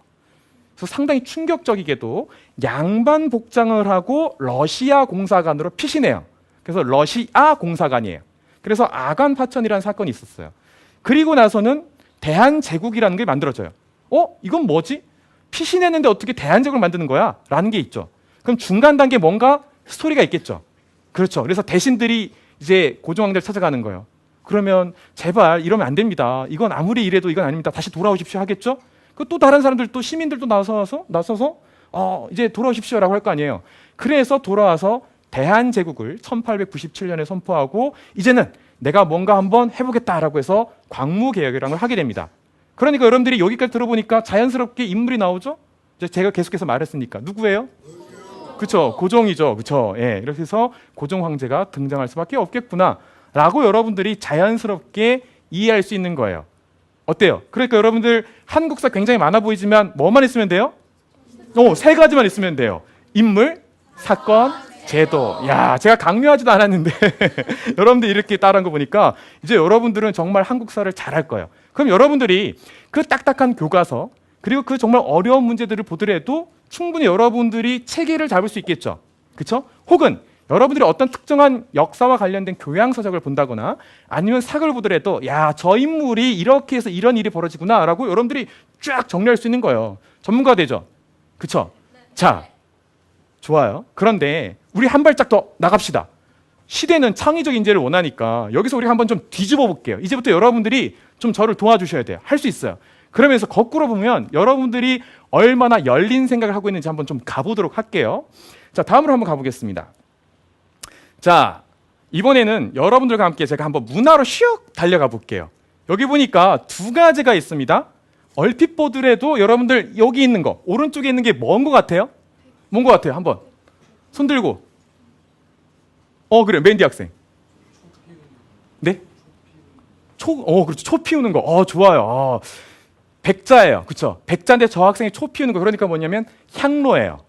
그래서 상당히 충격적이게도 양반 복장을 하고 러시아 공사관으로 피신해요. 그래서 러시아 공사관이에요. 그래서 아간 파천이라는 사건이 있었어요. 그리고 나서는 대한제국이라는 게 만들어져요. 이건 뭐지? 피신했는데 어떻게 대한제국을 만드는 거야? 라는 게 있죠. 그럼 중간 단계 뭔가 스토리가 있겠죠. 그렇죠. 그래서 대신들이 이제 고종황제를 찾아가는 거예요. 그러면 제발 이러면 안 됩니다. 이건 아무리 이래도 이건 아닙니다. 다시 돌아오십시오 하겠죠? 또 다른 사람들 또 시민들도 나서서 이제 돌아오십시오라고 할 거 아니에요. 그래서 돌아와서 대한제국을 1897년에 선포하고 이제는 내가 뭔가 한번 해보겠다라고 해서 광무개혁이라는 걸 하게 됩니다. 그러니까 여러분들이 여기까지 들어보니까 자연스럽게 인물이 나오죠? 제가 계속해서 말했으니까 누구예요? 그렇죠, 고종이죠, 그렇죠. 예, 이렇게 해서 고종 황제가 등장할 수밖에 없겠구나라고 여러분들이 자연스럽게 이해할 수 있는 거예요. 어때요? 그러니까 여러분들 한국사 굉장히 많아 보이지만 뭐만 있으면 돼요? 3가지만 있으면 돼요. 인물, 사건, 제도. 야, 제가 강요하지도 않았는데 여러분들 이렇게 따라한 거 보니까 이제 여러분들은 정말 한국사를 잘할 거예요. 그럼 여러분들이 그 딱딱한 교과서 그리고 그 정말 어려운 문제들을 보더라도 충분히 여러분들이 체계를 잡을 수 있겠죠. 그렇죠? 혹은 여러분들이 어떤 특정한 역사와 관련된 교양서적을 본다거나 아니면 사극을 보더라도 야, 저 인물이 이렇게 해서 이런 일이 벌어지구나 라고 여러분들이 쫙 정리할 수 있는 거예요. 전문가 되죠? 그렇죠? 자, 좋아요. 그런데 우리 한 발짝 더 나갑시다. 시대는 창의적 인재를 원하니까 여기서 우리 한번 좀 뒤집어 볼게요. 이제부터 여러분들이 좀 저를 도와주셔야 돼요. 할 수 있어요. 그러면서 거꾸로 보면 여러분들이 얼마나 열린 생각을 하고 있는지 한번 좀 가보도록 할게요. 자, 다음으로 한번 가보겠습니다. 자, 이번에는 여러분들과 함께 제가 한번 문화로 슉 달려가 볼게요. 여기 보니까 2가지가 있습니다. 얼핏 보더라도 여러분들 여기 있는 거 오른쪽에 있는 게 뭔 것 같아요? 뭔 것 같아요? 한번 손 들고. 그래, 맨디 학생. 네? 그렇죠. 초 피우는 거. 좋아요. 백자예요. 그렇죠. 백자인데 저 학생이 초 피우는 거. 그러니까 뭐냐면 향로예요.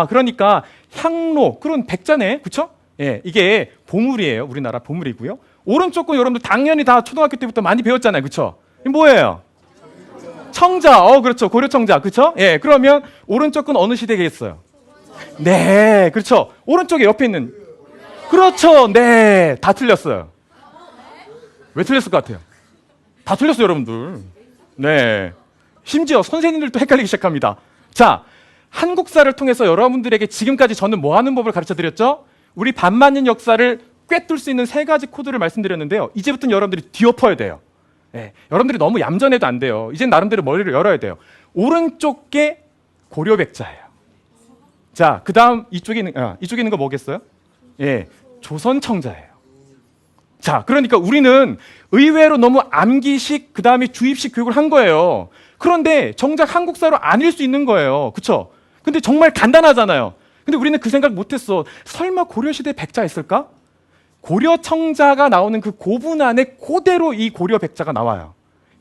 그러니까 향로. 그런 백자네. 그렇죠? 예, 이게 보물이에요. 우리나라 보물이고요. 오른쪽 건 여러분들 당연히 다 초등학교 때부터 많이 배웠잖아요. 그렇죠? 이게 뭐예요? 청자. 그렇죠. 고려 청자. 그렇죠? 예. 그러면 오른쪽 건 어느 시대겠어요? 네. 그렇죠. 오른쪽에 옆에 있는 그렇죠. 네. 다 틀렸어요. 왜 틀렸을 것 같아요? 다 틀렸어요, 여러분들. 네. 심지어 선생님들도 헷갈리기 시작합니다. 자, 한국사를 통해서 여러분들에게 지금까지 저는 뭐 하는 법을 가르쳐 드렸죠? 우리 반만년 역사를 꿰뚫 수 있는 3가지 코드를 말씀드렸는데요. 이제부터는 여러분들이 뒤엎어야 돼요. 네. 여러분들이 너무 얌전해도 안 돼요. 이제 나름대로 머리를 열어야 돼요. 오른쪽 게 고려백자예요. 자, 그 다음 이쪽에 있는 거 뭐겠어요? 예, 조선청자예요. 자, 그러니까 우리는 의외로 너무 암기식, 그 다음에 주입식 교육을 한 거예요. 그런데 정작 한국사로 아닐 수 있는 거예요. 그쵸? 근데 정말 간단하잖아요. 근데 우리는 그 생각 못했어. 설마 고려시대 백자 있을까? 고려청자가 나오는 그 고분 안에 그대로 이 고려백자가 나와요.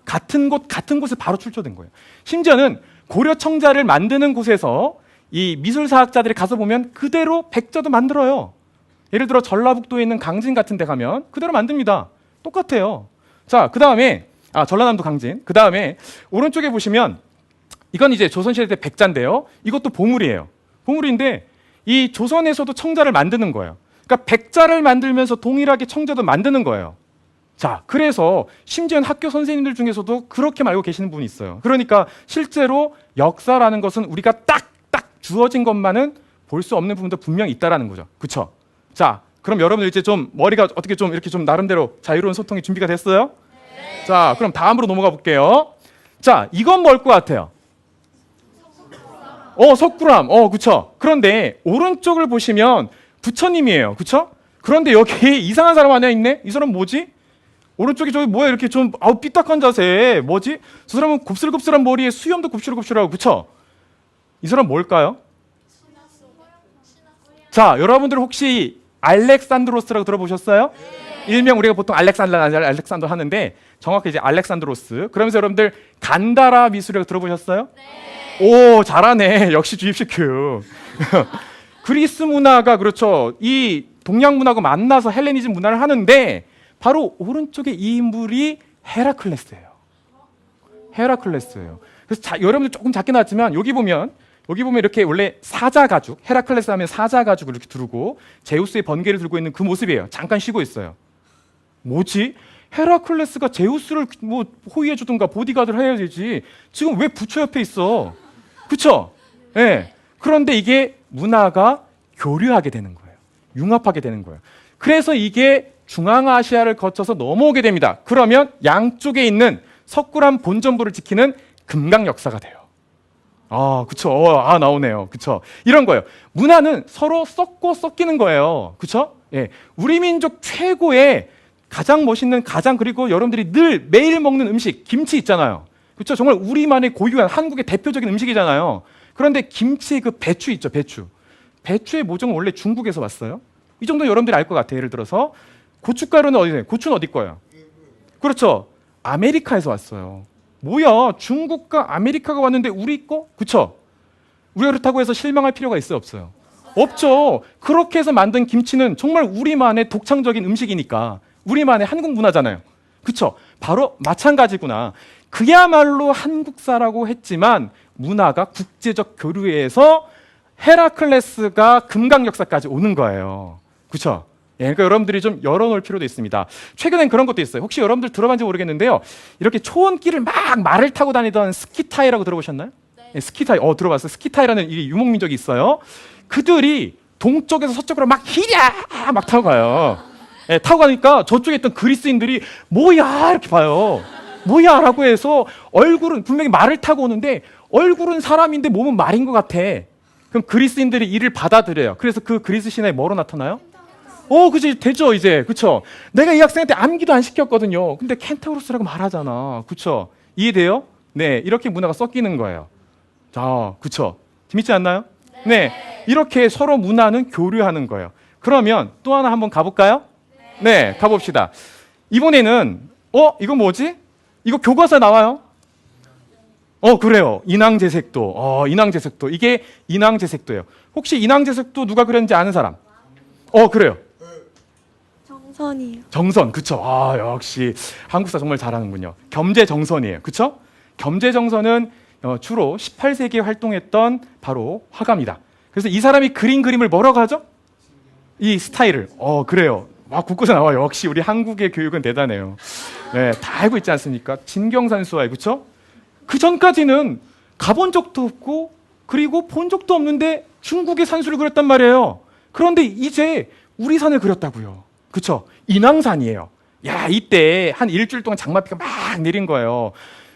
같은 곳에 바로 출처된 거예요. 심지어는 고려청자를 만드는 곳에서 이 미술사학자들이 가서 보면 그대로 백자도 만들어요. 예를 들어 전라북도에 있는 강진 같은 데 가면 그대로 만듭니다. 똑같아요. 자, 그 다음에 전라남도 강진. 그 다음에 오른쪽에 보시면 이건 이제 조선시대 때 백자인데요. 이것도 보물이에요. 보물인데 이 조선에서도 청자를 만드는 거예요. 그러니까 백자를 만들면서 동일하게 청자도 만드는 거예요. 자, 그래서 심지어는 학교 선생님들 중에서도 그렇게 알고 계시는 분이 있어요. 그러니까 실제로 역사라는 것은 우리가 딱 주어진 것만은 볼 수 없는 부분도 분명히 있다라는 거죠. 그렇죠? 자, 그럼 여러분들 이제 좀 머리가 어떻게 좀 이렇게 좀 나름대로 자유로운 소통이 준비가 됐어요? 네. 자, 그럼 다음으로 넘어가 볼게요. 자, 이건 뭘 것 같아요? 석굴암. 그쵸. 그런데 오른쪽을 보시면 부처님이에요. 그쵸? 그런데 여기 이상한 사람 하나 있네? 이 사람 뭐지? 오른쪽에 저기 뭐야 이렇게 좀 삐딱한 자세. 뭐지? 저 사람은 곱슬곱슬한 머리에 수염도 곱슬곱슬하고. 그쵸? 이 사람 뭘까요? 자, 여러분들 혹시 알렉산드로스라고 들어보셨어요? 네. 일명 우리가 보통 알렉산더 하는데 정확히 이제 알렉산드로스. 그러면서 여러분들 간다라 미술이라고 들어보셨어요? 네. 오, 잘하네. 역시 주입식 교육. 그리스 문화가 그렇죠. 이 동양 문화하고 만나서 헬레니즘 문화를 하는데 바로 오른쪽에 이 인물이 헤라클레스예요. 헤라클레스예요. 그래서 여러분들 조금 작게 나왔지만 여기 보면 이렇게 원래 사자 가죽, 헤라클레스 하면 사자 가죽을 이렇게 두르고 제우스의 번개를 들고 있는 그 모습이에요. 잠깐 쉬고 있어요. 뭐지? 헤라클레스가 제우스를 뭐 호위해 주든가 보디가드를 해야 되지. 지금 왜 부처 옆에 있어? 그쵸? 예. 네. 그런데 이게 문화가 교류하게 되는 거예요. 융합하게 되는 거예요. 그래서 이게 중앙아시아를 거쳐서 넘어오게 됩니다. 그러면 양쪽에 있는 석굴암 본전부를 지키는 금강 역사가 돼요. 그쵸. 나오네요. 그쵸. 이런 거예요. 문화는 서로 섞고 섞이는 거예요. 그쵸? 예. 우리 민족 최고의 가장 멋있는 그리고 여러분들이 늘 매일 먹는 음식, 김치 있잖아요. 그쵸? 정말 우리만의 고유한 한국의 대표적인 음식이잖아요. 그런데 김치의 그 배추 있죠, 배추. 배추의 모종은 원래 중국에서 왔어요. 이 정도 여러분들이 알 것 같아요. 예를 들어서 고춧가루는 어디세요? 고추는 어디 거예요? 그렇죠. 아메리카에서 왔어요. 뭐야, 중국과 아메리카가 왔는데 우리 거? 그쵸? 우리가 그렇다고 해서 실망할 필요가 있어요, 없어요? 없죠. 그렇게 해서 만든 김치는 정말 우리만의 독창적인 음식이니까 우리만의 한국 문화잖아요. 그쵸? 바로 마찬가지구나. 그야말로 한국사라고 했지만 문화가 국제적 교류에서 헤라클레스가 금강 역사까지 오는 거예요. 그쵸? 예, 그러니까 여러분들이 좀 열어놓을 필요도 있습니다. 최근엔 그런 것도 있어요. 혹시 여러분들 들어봤는지 모르겠는데요. 이렇게 초원길을 막 말을 타고 다니던 스키타이라고 들어보셨나요? 네. 예, 스키타이. 들어봤어요. 스키타이라는 이 유목민족이 있어요. 그들이 동쪽에서 서쪽으로 막 히랴 막 타고 가요. 예, 타고 가니까 저쪽에 있던 그리스인들이 뭐야 이렇게 봐요. 뭐야 라고 해서 얼굴은 분명히 말을 타고 오는데 얼굴은 사람인데 몸은 말인 것 같아. 그럼 그리스인들이 이를 받아들여요. 그래서 그 그리스 신화에 뭐로 나타나요? 그치, 되죠, 이제. 그쵸? 내가 이 학생한테 암기도 안 시켰거든요. 근데 켄타우로스라고 말하잖아. 그쵸? 이해돼요? 네, 이렇게 문화가 섞이는 거예요. 자, 그쵸? 재밌지 않나요? 네. 이렇게 서로 문화는 교류하는 거예요. 그러면 또 하나 한번 가볼까요? 네, 가봅시다. 이번에는 이거 뭐지? 이거 교과서에 나와요. 그래요. 인왕제색도. 인왕제색도. 이게 인왕제색도예요. 혹시 인왕제색도 누가 그렸는지 아는 사람? 그래요. 정선이요. 정선, 그쵸. 역시 한국사 정말 잘하는군요. 겸재정선이에요. 그쵸? 겸재정선은 주로 18세기에 활동했던 바로 화가입니다. 그래서 이 사람이 그린 그림을 뭐라고 하죠? 이 스타일을. 그래요. 곳곳에 나와요. 역시 우리 한국의 교육은 대단해요. 네, 다 알고 있지 않습니까? 진경산수화에, 그쵸? 그 전까지는 가본 적도 없고 그리고 본 적도 없는데 중국의 산수를 그렸단 말이에요. 그런데 이제 우리 산을 그렸다고요. 그쵸? 인왕산이에요. 야, 이때 한 일주일 동안 장마비가 막 내린 거예요.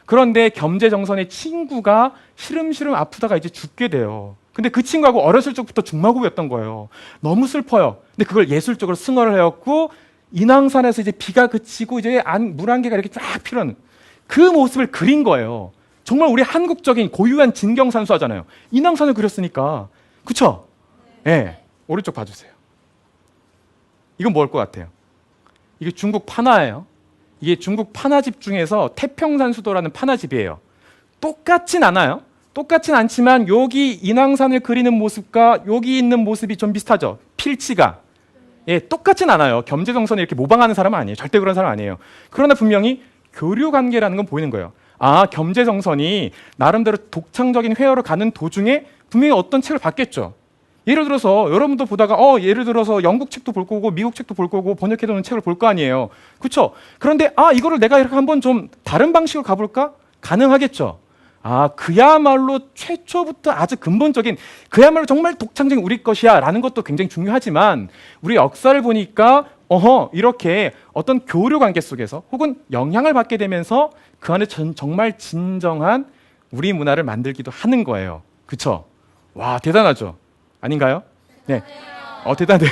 그런데 겸재정선의 친구가 시름시름 아프다가 이제 죽게 돼요. 근데 그 친구하고 어렸을 적부터 중마고였던 거예요. 너무 슬퍼요. 근데 그걸 예술적으로 승화를 해왔고 인왕산에서 이제 비가 그치고 이제 물 한 개가 이렇게 쫙 필요한 그 모습을 그린 거예요. 정말 우리 한국적인 고유한 진경산수화잖아요. 인왕산을 그렸으니까. 그쵸? 네. 오른쪽 봐주세요. 이건 뭘 것 같아요? 이게 중국 판화예요. 이게 중국 판화집 중에서 태평산수도라는 판화집이에요. 똑같진 않아요. 똑같진 않지만 여기 인왕산을 그리는 모습과 여기 있는 모습이 좀 비슷하죠. 필치가. 똑같진 않아요. 겸재정선을 이렇게 모방하는 사람은 아니에요. 절대 그런 사람 아니에요. 그러나 분명히 교류 관계라는 건 보이는 거예요. 겸재정선이 나름대로 독창적인 회화로 가는 도중에 분명히 어떤 책을 봤겠죠. 예를 들어서 여러분도 보다가 예를 들어서 영국 책도 볼 거고 미국 책도 볼 거고 번역해 놓은 책을 볼 거 아니에요. 그렇죠? 그런데 이거를 내가 이렇게 한번 좀 다른 방식으로 가볼까? 가능하겠죠. 그야말로 최초부터 아주 근본적인 그야말로 정말 독창적인 우리 것이야 라는 것도 굉장히 중요하지만 우리 역사를 보니까 이렇게 어떤 교류 관계 속에서 혹은 영향을 받게 되면서 그 안에 정말 진정한 우리 문화를 만들기도 하는 거예요. 그렇죠? 와, 대단하죠? 아닌가요? 네. 대단해요.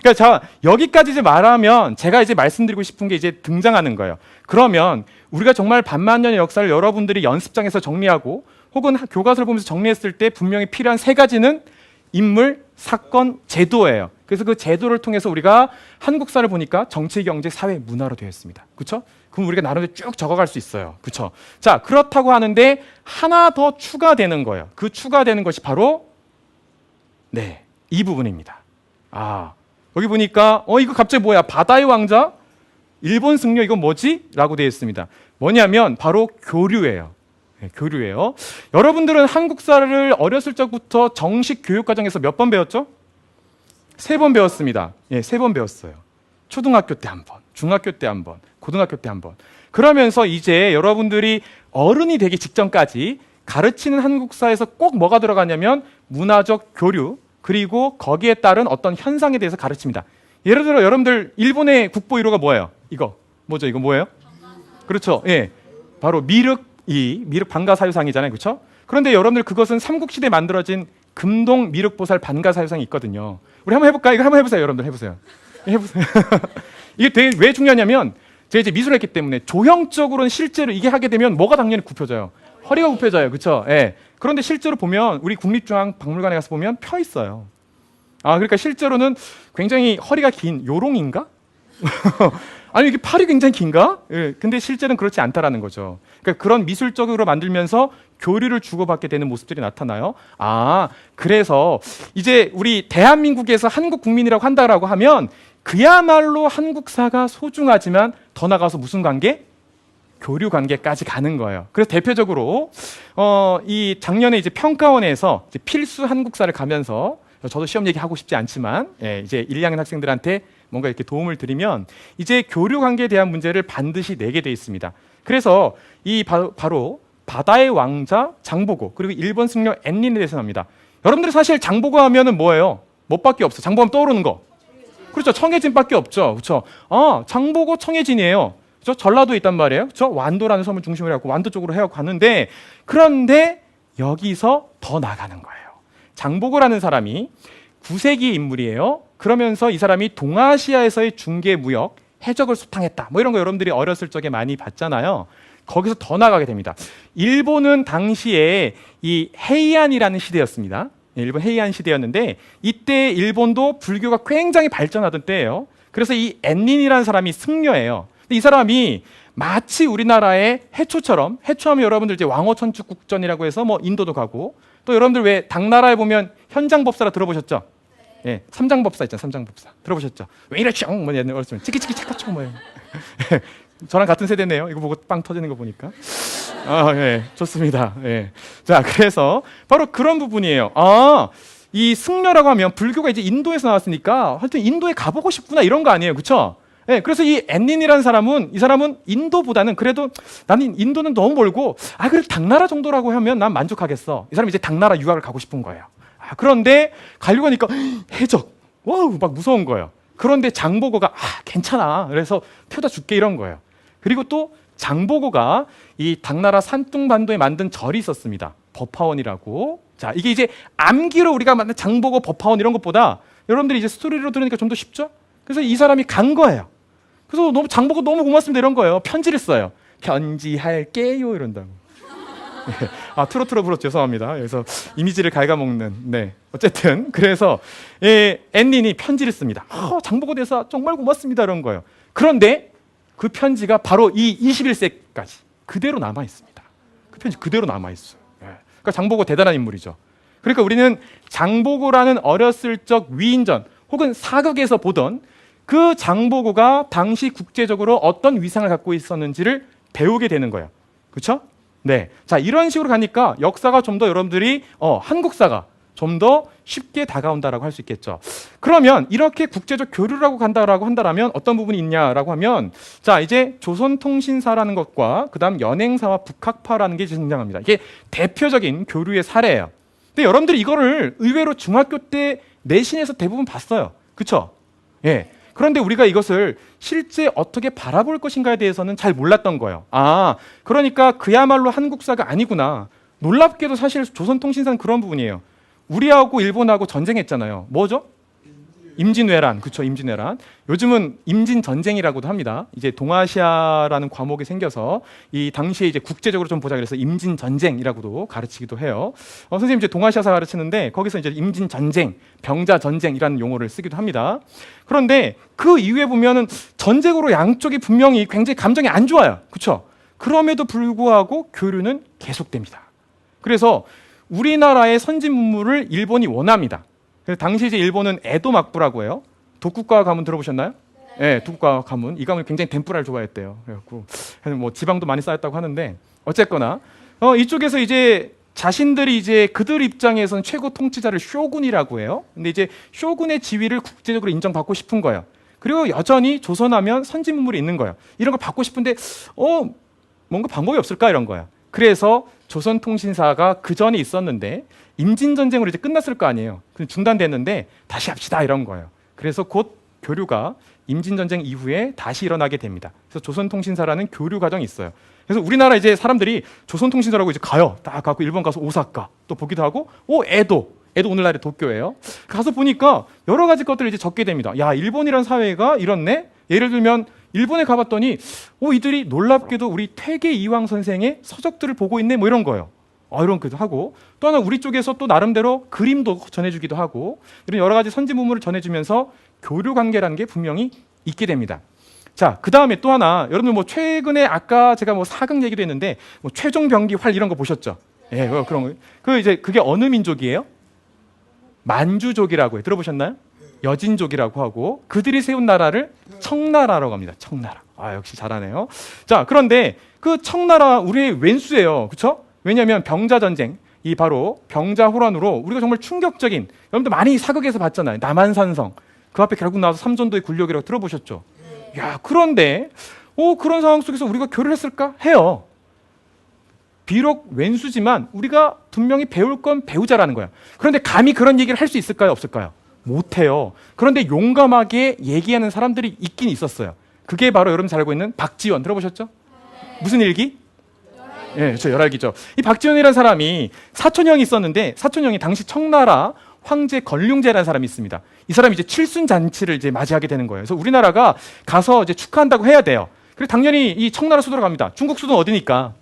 그러니까 여기까지 이제 말하면 제가 이제 말씀드리고 싶은 게 이제 등장하는 거예요. 그러면 우리가 정말 반만년의 역사를 여러분들이 연습장에서 정리하고 혹은 교과서를 보면서 정리했을 때 분명히 필요한 세 가지는 인물, 사건, 제도예요. 그래서 그 제도를 통해서 우리가 한국사를 보니까 정치, 경제, 사회, 문화로 되어 있습니다. 그렇죠? 그럼 우리가 나름대로 쭉 적어갈 수 있어요. 그렇죠? 자, 그렇다고 하는데 하나 더 추가되는 거예요. 그 추가되는 것이 바로 이 부분입니다. 여기 보니까 이거 갑자기 뭐야? 바다의 왕자? 일본 승려 이건 뭐지? 라고 되어 있습니다. 뭐냐면 바로 교류예요. 교류예요. 여러분들은 한국사를 어렸을 적부터 정식 교육 과정에서 몇 번 배웠죠? 3번 배웠습니다. 3번 배웠어요. 초등학교 때 한 번, 중학교 때 한 번, 고등학교 때 한 번. 그러면서 이제 여러분들이 어른이 되기 직전까지 가르치는 한국사에서 꼭 뭐가 들어가냐면 문화적 교류, 그리고 거기에 따른 어떤 현상에 대해서 가르칩니다. 예를 들어 여러분들 일본의 국보 1호가 뭐예요? 이거 뭐죠? 이거 뭐예요? 그렇죠. 바로 미륵 반가사유상이잖아요. 그렇죠? 그런데 여러분들 그것은 삼국시대에 만들어진 금동 미륵보살 반가사유상이 있거든요. 우리 한번 해볼까요? 이거 한번 해보세요. 여러분들 해보세요. 해보세요. 이게 되게 왜 중요하냐면 제가 이제 미술을 했기 때문에 조형적으로는 실제로 이게 하게 되면 뭐가 당연히 굽혀져요? 허리가 굽혀져요. 그렇죠? 그런데 실제로 보면 우리 국립중앙박물관에 가서 보면 펴 있어요. 그러니까 실제로는 굉장히 허리가 긴 요롱인가? 아니 이게 팔이 굉장히 긴가? 근데 실제는 그렇지 않다라는 거죠. 그러니까 그런 미술적으로 만들면서 교류를 주고받게 되는 모습들이 나타나요. 그래서 이제 우리 대한민국에서 한국 국민이라고 한다라고 하면 그야말로 한국사가 소중하지만 더 나가서 무슨 관계? 교류 관계까지 가는 거예요. 그래서 대표적으로 이 작년에 이제 평가원에서 이제 필수 한국사를 가면서 저도 시험 얘기하고 싶지 않지만 이제 1, 2학년 학생들한테 뭔가 이렇게 도움을 드리면 이제 교류 관계에 대한 문제를 반드시 내게 돼 있습니다. 그래서 이 바로 바다의 왕자 장보고 그리고 일본 승려 앤린에 대해서 합니다. 여러분들이 사실 장보고 하면은 뭐예요? 뭐밖에 없어? 장보고 하면 떠오르는 거. 그렇죠. 청해진밖에 없죠. 그렇죠. 장보고 청해진이에요. 그렇죠? 전라도에 있단 말이에요. 그렇죠? 완도라는 섬을 중심으로 해갖고 완도 쪽으로 해갖고 갔는데 그런데 여기서 더 나가는 거예요. 장보고라는 사람이 9세기 인물이에요. 그러면서 이 사람이 동아시아에서의 중개 무역, 해적을 수탕했다. 뭐 이런 거 여러분들이 어렸을 적에 많이 봤잖아요. 거기서 더 나가게 됩니다. 일본은 당시에 이 헤이안이라는 시대였습니다. 일본 헤이안 시대였는데 이때 일본도 불교가 굉장히 발전하던 때예요. 그래서 이 앤닌이라는 사람이 승려예요. 근데 이 사람이 마치 우리나라의 해초처럼, 해초하면 여러분들 이제 왕허천축국전이라고 해서 뭐 인도도 가고, 또 여러분들 왜 당나라에 보면 현장법사라 들어보셨죠? 예, 삼장법사 있잖아요. 삼장법사 들어보셨죠? 왜 이래 쫑! 뭐 옛날 어렸을 때 치키치키 차카총 뭐예요. 저랑 같은 세대네요. 이거 보고 빵 터지는 거 보니까. 예, 좋습니다. 예. 자, 그래서 바로 그런 부분이에요. 이 승려라고 하면 불교가 이제 인도에서 나왔으니까 하여튼 인도에 가보고 싶구나 이런 거 아니에요. 그렇죠? 예, 그래서 이 앤닌이라는 사람은, 이 사람은 인도보다는 그래도 나는 인도는 너무 멀고, 그래 당나라 정도라고 하면 난 만족하겠어. 이 사람이 이제 당나라 유학을 가고 싶은 거예요. 그런데 가려고 하니까 해적, 와우, 막 무서운 거예요. 그런데 장보고가 괜찮아. 그래서 태워다 줄게 이런 거예요. 그리고 또 장보고가 이 당나라 산둥반도에 만든 절이 있었습니다. 법화원이라고. 자, 이게 이제 암기로 우리가 만든 장보고 법화원 이런 것보다 여러분들이 이제 스토리로 들으니까 좀 더 쉽죠? 그래서 이 사람이 간 거예요. 그래서 너무 장보고 너무 고맙습니다 이런 거예요. 편지를 써요. 편지할게요 이런다고. 트로트로 불러 죄송합니다. 그래서 이미지를 갉아먹는. 네, 어쨌든 그래서 앤닌이 편지를 씁니다. 장보고 대사 정말 고맙습니다 이런 거예요. 그런데 그 편지가 바로 이 21세까지 그대로 남아 있습니다. 그 편지 그대로 남아 있어요. 그러니까 장보고 대단한 인물이죠. 그러니까 우리는 장보고라는 어렸을 적 위인전 혹은 사극에서 보던 그 장보고가 당시 국제적으로 어떤 위상을 갖고 있었는지를 배우게 되는 거예요. 그렇죠? 네. 자, 이런 식으로 가니까 역사가 좀 더 여러분들이 한국사가 좀 더 쉽게 다가온다라고 할 수 있겠죠. 그러면 이렇게 국제적 교류라고 간다라고 한다라면 어떤 부분이 있냐라고 하면, 자, 이제 조선통신사라는 것과 그다음 연행사와 북학파라는 게 등장합니다. 이게 대표적인 교류의 사례예요. 근데 여러분들이 이거를 의외로 중학교 때 내신에서 대부분 봤어요. 그렇죠? 예. 그런데 우리가 이것을 실제 어떻게 바라볼 것인가에 대해서는 잘 몰랐던 거예요. 그러니까 그야말로 한국사가 아니구나. 놀랍게도 사실 조선통신사는 그런 부분이에요. 우리하고 일본하고 전쟁했잖아요. 뭐죠? 임진왜란. 그렇죠. 임진왜란. 요즘은 임진전쟁이라고도 합니다. 이제 동아시아라는 과목이 생겨서 이 당시에 이제 국제적으로 좀 보자 그래서 임진전쟁이라고도 가르치기도 해요. 선생님 이제 동아시아사 가르치는데 거기서 이제 임진전쟁, 병자전쟁이라는 용어를 쓰기도 합니다. 그런데 그 이후에 보면은 전쟁으로 양쪽이 분명히 굉장히 감정이 안 좋아요. 그렇죠? 그럼에도 불구하고 교류는 계속됩니다. 그래서 우리나라의 선진 문물을 일본이 원합니다. 그래서 당시 이제 일본은 에도 막부라고 해요. 독국가 가문 들어보셨나요? 네, 독국가 가문. 이 가문이 굉장히 덴뿌라를 좋아했대요. 그래갖고 뭐 지방도 많이 쌓였다고 하는데 어쨌거나 이쪽에서 이제 자신들이 이제 그들 입장에서는 최고 통치자를 쇼군이라고 해요. 근데 이제 쇼군의 지위를 국제적으로 인정받고 싶은 거예요. 그리고 여전히 조선하면 선진 문물이 있는 거예요. 이런 걸 받고 싶은데 뭔가 방법이 없을까 이런 거예요. 그래서 조선통신사가 그 전에 있었는데 임진전쟁으로 이제 끝났을 거 아니에요. 중단됐는데 다시 합시다 이런 거예요. 그래서 곧 교류가 임진전쟁 이후에 다시 일어나게 됩니다. 그래서 조선통신사라는 교류 과정이 있어요. 그래서 우리나라 이제 사람들이 조선통신사라고 이제 가요. 딱 가고 일본 가서 오사카 또 보기도 하고, 에도 오늘날의 도쿄예요. 가서 보니까 여러 가지 것들을 이제 적게 됩니다. 야, 일본이란 사회가 이렇네. 예를 들면 일본에 가봤더니 이들이 놀랍게도 우리 퇴계 이황 선생의 서적들을 보고 있네 뭐 이런 거예요. 이런 것도 하고 또 하나 우리 쪽에서 또 나름대로 그림도 전해주기도 하고 이런 여러 가지 선진 문물을 전해주면서 교류 관계라는 게 분명히 있게 됩니다. 자, 그 다음에 또 하나 여러분들 뭐 최근에 아까 제가 뭐 사극 얘기도 했는데 뭐 최종병기 활 이런 거 보셨죠? 예, 그런 거. 이제 그게 어느 민족이에요? 만주족이라고 해요. 들어보셨나요? 여진족이라고 하고 그들이 세운 나라를 청나라라고 합니다. 청나라. 역시 잘하네요. 자, 그런데 그 청나라 우리의 왼수예요. 그렇죠? 왜냐하면 병자전쟁, 이 바로 병자호란으로 우리가 정말 충격적인, 여러분들 많이 사극에서 봤잖아요. 남한산성. 그 앞에 결국 나와서 삼전도의 굴욕이라고 들어보셨죠? 야, 그런데 그런 상황 속에서 우리가 교류를 했을까? 해요. 비록 왼수지만 우리가 분명히 배울 건 배우자라는 거야. 그런데 감히 그런 얘기를 할 수 있을까요? 없을까요? 못해요. 그런데 용감하게 얘기하는 사람들이 있긴 있었어요. 그게 바로 여러분 잘 알고 있는 박지원 들어보셨죠? 무슨 일기? 예, 저 열알기죠. 이 박지원이라는 사람이 사촌형이 있었는데 사촌형이 당시 청나라 황제 건륭제라는 사람이 있습니다. 이 사람이 이제 칠순잔치를 이제 맞이하게 되는 거예요. 그래서 우리나라가 가서 이제 축하한다고 해야 돼요. 그리고 당연히 이 청나라 수도로 갑니다. 중국 수도는 어디니까?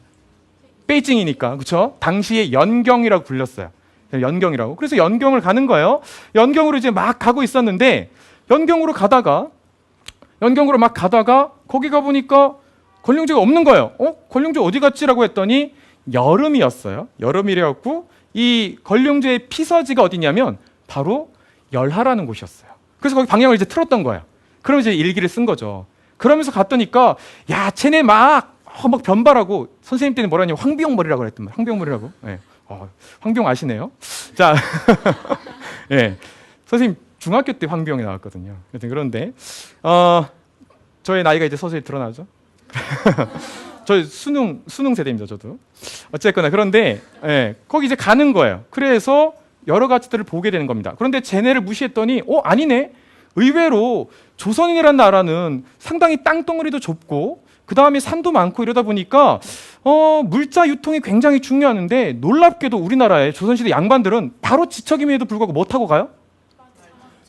베이징이니까. 그렇죠? 당시에 연경이라고 불렸어요. 연경이라고. 그래서 연경을 가는 거예요. 연경으로 이제 막 가고 있었는데 연경으로 가다가 연경으로 막 가다가 거기 가보니까 권룡주가 없는 거예요. 권룡주 어디 갔지라고 했더니 여름이었어요. 여름이래갖고 이 권룡주의 피서지가 어디냐면 바로 열하라는 곳이었어요. 그래서 거기 방향을 이제 틀었던 거예요. 그러면 이제 일기를 쓴 거죠. 그러면서 갔더니까 야 쟤네 막 변발하고 선생님 때는 뭐라냐 황비용머리라고 그랬단 말이에요. 황비용머리라고. 네. 황비용 아시네요. 자, 네. 선생님 중학교 때 황비용이 나왔거든요. 그런데 저의 나이가 이제 서서히 드러나죠. 저 수능 세대입니다. 저도. 어쨌거나 그런데 거기 이제 가는 거예요. 그래서 여러 가지들을 보게 되는 겁니다. 그런데 쟤네를 무시했더니 아니네. 의외로 조선이라는 나라는 상당히 땅덩어리도 좁고 그 다음에 산도 많고 이러다 보니까 물자 유통이 굉장히 중요한데 놀랍게도 우리나라의 조선시대 양반들은 바로 지척임에도 불구하고 뭐 타고 가요?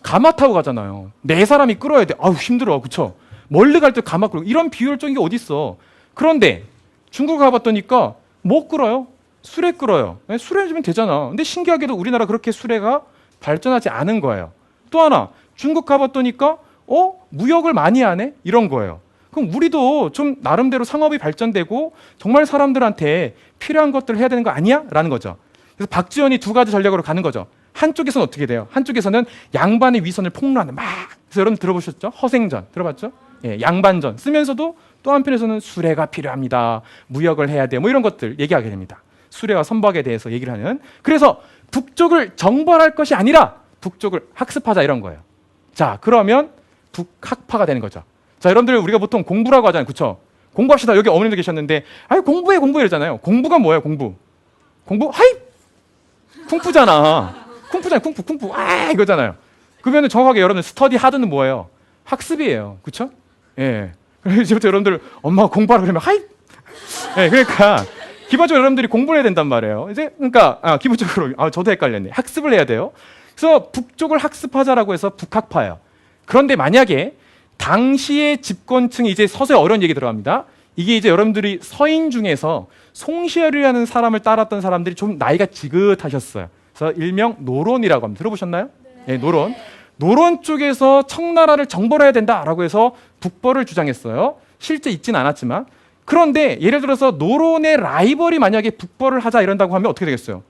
가마 타고 가잖아요. 네 사람이 끌어야 돼. 아우 힘들어. 그쵸? 멀리 갈 때 가마 끌고 이런 비효율적인 게 어딨어. 그런데 중국 가봤더니까 뭐 끌어요? 수레 끌어요. 수레 주면 되잖아. 근데 신기하게도 우리나라 그렇게 수레가 발전하지 않은 거예요. 또 하나 중국 가봤더니까 무역을 많이 하네? 이런 거예요. 그럼 우리도 좀 나름대로 상업이 발전되고 정말 사람들한테 필요한 것들을 해야 되는 거 아니야? 라는 거죠. 그래서 박지원이 두 가지 전략으로 가는 거죠. 한쪽에서는 어떻게 돼요? 한쪽에서는 양반의 위선을 폭로하는 막. 그래서 여러분 들어보셨죠? 허생전 들어봤죠? 예, 양반전 쓰면서도 또 한편에서는 수레가 필요합니다. 무역을 해야 돼. 뭐 이런 것들 얘기하게 됩니다. 수레와 선박에 대해서 얘기를 하는. 그래서 북쪽을 정벌할 것이 아니라 북쪽을 학습하자 이런 거예요. 자, 그러면 북학파가 되는 거죠. 자, 여러분들 우리가 보통 공부라고 하잖아요. 그렇죠? 공부합시다. 여기 어머님도 계셨는데 공부해 이러잖아요. 공부가 뭐예요? 공부 하이 쿵푸잖아. 쿵푸 이거잖아요. 그러면 정확하게 여러분들 스터디 하드는 뭐예요? 학습이에요. 그렇죠? 예. 그래서 이제부터 여러분들 엄마가 공부하라 그러면 하이. 예, 그러니까 기본적으로 여러분들이 공부를 해야 된단 말이에요. 이제 그러니까 기본적으로 저도 헷갈렸네. 학습을 해야 돼요. 그래서 북쪽을 학습하자라고 해서 북학파예요. 그런데 만약에 당시의 집권층이 이제 서서히 어려운 얘기 들어갑니다. 이게 이제 여러분들이 서인 중에서 송시열이라는 사람을 따랐던 사람들이 좀 나이가 지긋하셨어요. 그래서 일명 노론이라고 합니다. 들어보셨나요? 네, 노론. 노론 쪽에서 청나라를 정벌해야 된다라고 해서 북벌을 주장했어요. 실제 있지는 않았지만. 그런데 예를 들어서 노론의 라이벌이 만약에 북벌을 하자 이런다고 하면 어떻게 되겠어요?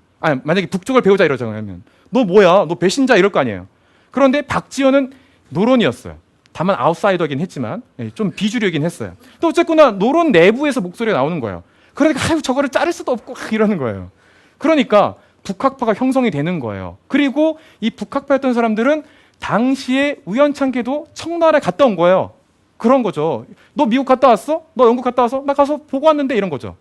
만약에 북쪽을 배우자 이러자고 하면 너 뭐야? 너 배신자 이럴 거 아니에요. 그런데 박지원은 노론이었어요. 다만 아웃사이더긴 했지만 좀 비주류이긴 했어요. 또 어쨌거나 노론 내부에서 목소리가 나오는 거예요. 그러니까 저거를 자를 수도 없고 이러는 거예요. 그러니까 북학파가 형성이 되는 거예요. 그리고 이 북학파였던 사람들은 당시에 우연찮게도 청나라에 갔다 온 거예요. 그런 거죠. 너 미국 갔다 왔어? 너 영국 갔다 왔어? 나 가서 보고 왔는데 이런 거죠.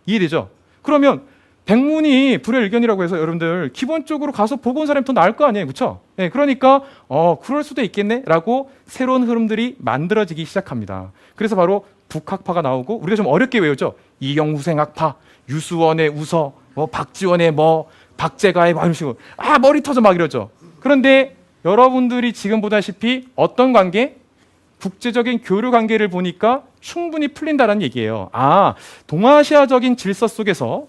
이해되죠? 그러면 백문이 불여일견이라고 해서 여러분들 기본적으로 가서 보고 온 사람이 더 나을 거 아니에요. 그렇죠? 네, 그러니까 그럴 수도 있겠네라고 새로운 흐름들이 만들어지기 시작합니다. 그래서 바로 북학파가 나오고 우리가 좀 어렵게 외우죠. 이경후생학파, 유수원의 우서, 박지원의 박재가의 이런 식으로 머리 터져 막 이러죠. 그런데 여러분들이 지금 보다시피 어떤 관계? 국제적인 교류 관계를 보니까 충분히 풀린다는 얘기예요. 동아시아적인 질서 속에서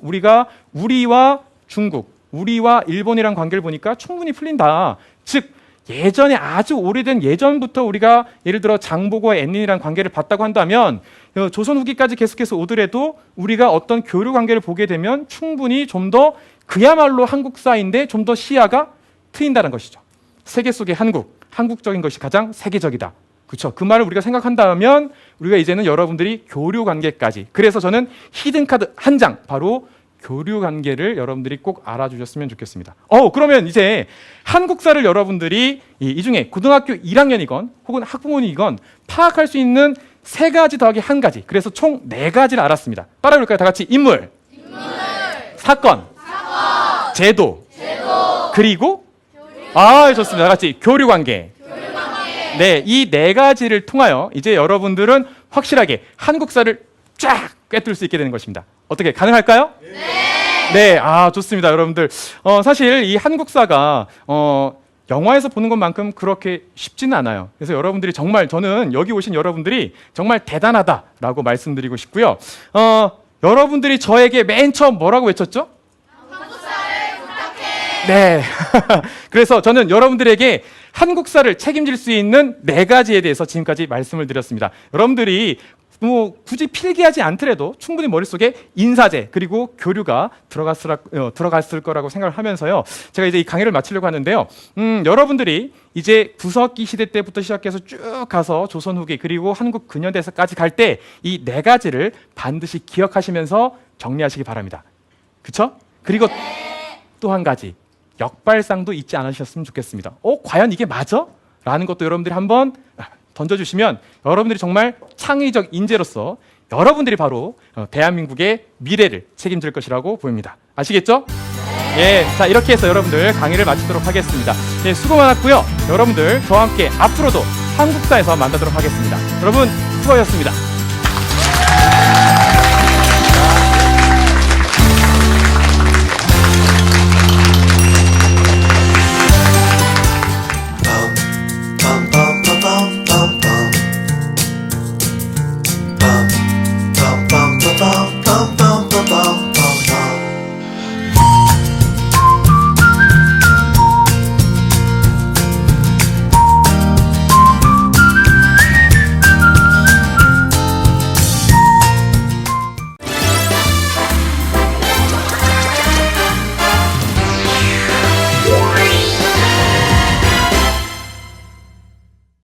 우리와 중국, 우리와 일본이란 관계를 보니까 충분히 풀린다. 즉 예전에 아주 오래된 예전부터 우리가 예를 들어 장보고와 앤린이란 관계를 봤다고 한다면 조선 후기까지 계속해서 오더라도 우리가 어떤 교류 관계를 보게 되면 충분히 좀 더 그야말로 한국사인데 좀 더 시야가 트인다는 것이죠. 세계 속의 한국적인 것이 가장 세계적이다. 그렇죠. 그 말을 우리가 생각한다면 우리가 이제는 여러분들이 교류 관계까지. 그래서 저는 히든 카드 한 장 바로 교류 관계를 여러분들이 꼭 알아주셨으면 좋겠습니다. 그러면 이제 한국사를 여러분들이 이 중에 고등학교 1학년이건 혹은 학부모이건 파악할 수 있는 3가지 더하기 1가지. 그래서 총 4가지를 알았습니다. 따라해볼까요? 다 같이 인물. 사건. 제도. 그리고 좋습니다. 다 같이 교류 관계. 네, 이 4가지를 통하여 이제 여러분들은 확실하게 한국사를 쫙 꿰뚫을 수 있게 되는 것입니다. 어떻게 가능할까요? 네, 좋습니다. 여러분들 사실 이 한국사가 영화에서 보는 것만큼 그렇게 쉽지는 않아요. 그래서 여러분들이 정말 저는 여기 오신 여러분들이 정말 대단하다라고 말씀드리고 싶고요. 여러분들이 저에게 맨 처음 뭐라고 외쳤죠? 한국사를 부탁해. 네. 그래서 저는 여러분들에게 한국사를 책임질 수 있는 4가지에 대해서 지금까지 말씀을 드렸습니다. 여러분들이 뭐 굳이 필기하지 않더라도 충분히 머릿속에 인사제 그리고 교류가 들어갔을 거라고 생각을 하면서요. 제가 이제 이 강의를 마치려고 하는데요. 여러분들이 이제 구석기 시대 때부터 시작해서 쭉 가서 조선 후기 그리고 한국 근현대사까지 갈 때 이 4가지를 반드시 기억하시면서 정리하시기 바랍니다. 그쵸? 그리고 또 한 가지 역발상도 잊지 않으셨으면 좋겠습니다. 과연 이게 맞아? 라는 것도 여러분들이 한번 던져주시면 여러분들이 정말 창의적 인재로서 여러분들이 바로 대한민국의 미래를 책임질 것이라고 보입니다. 아시겠죠? 예, 자 이렇게 해서 여러분들 강의를 마치도록 하겠습니다. 예, 수고 많았고요. 여러분들 저와 함께 앞으로도 한국사에서 만나도록 하겠습니다. 여러분 수고하셨습니다.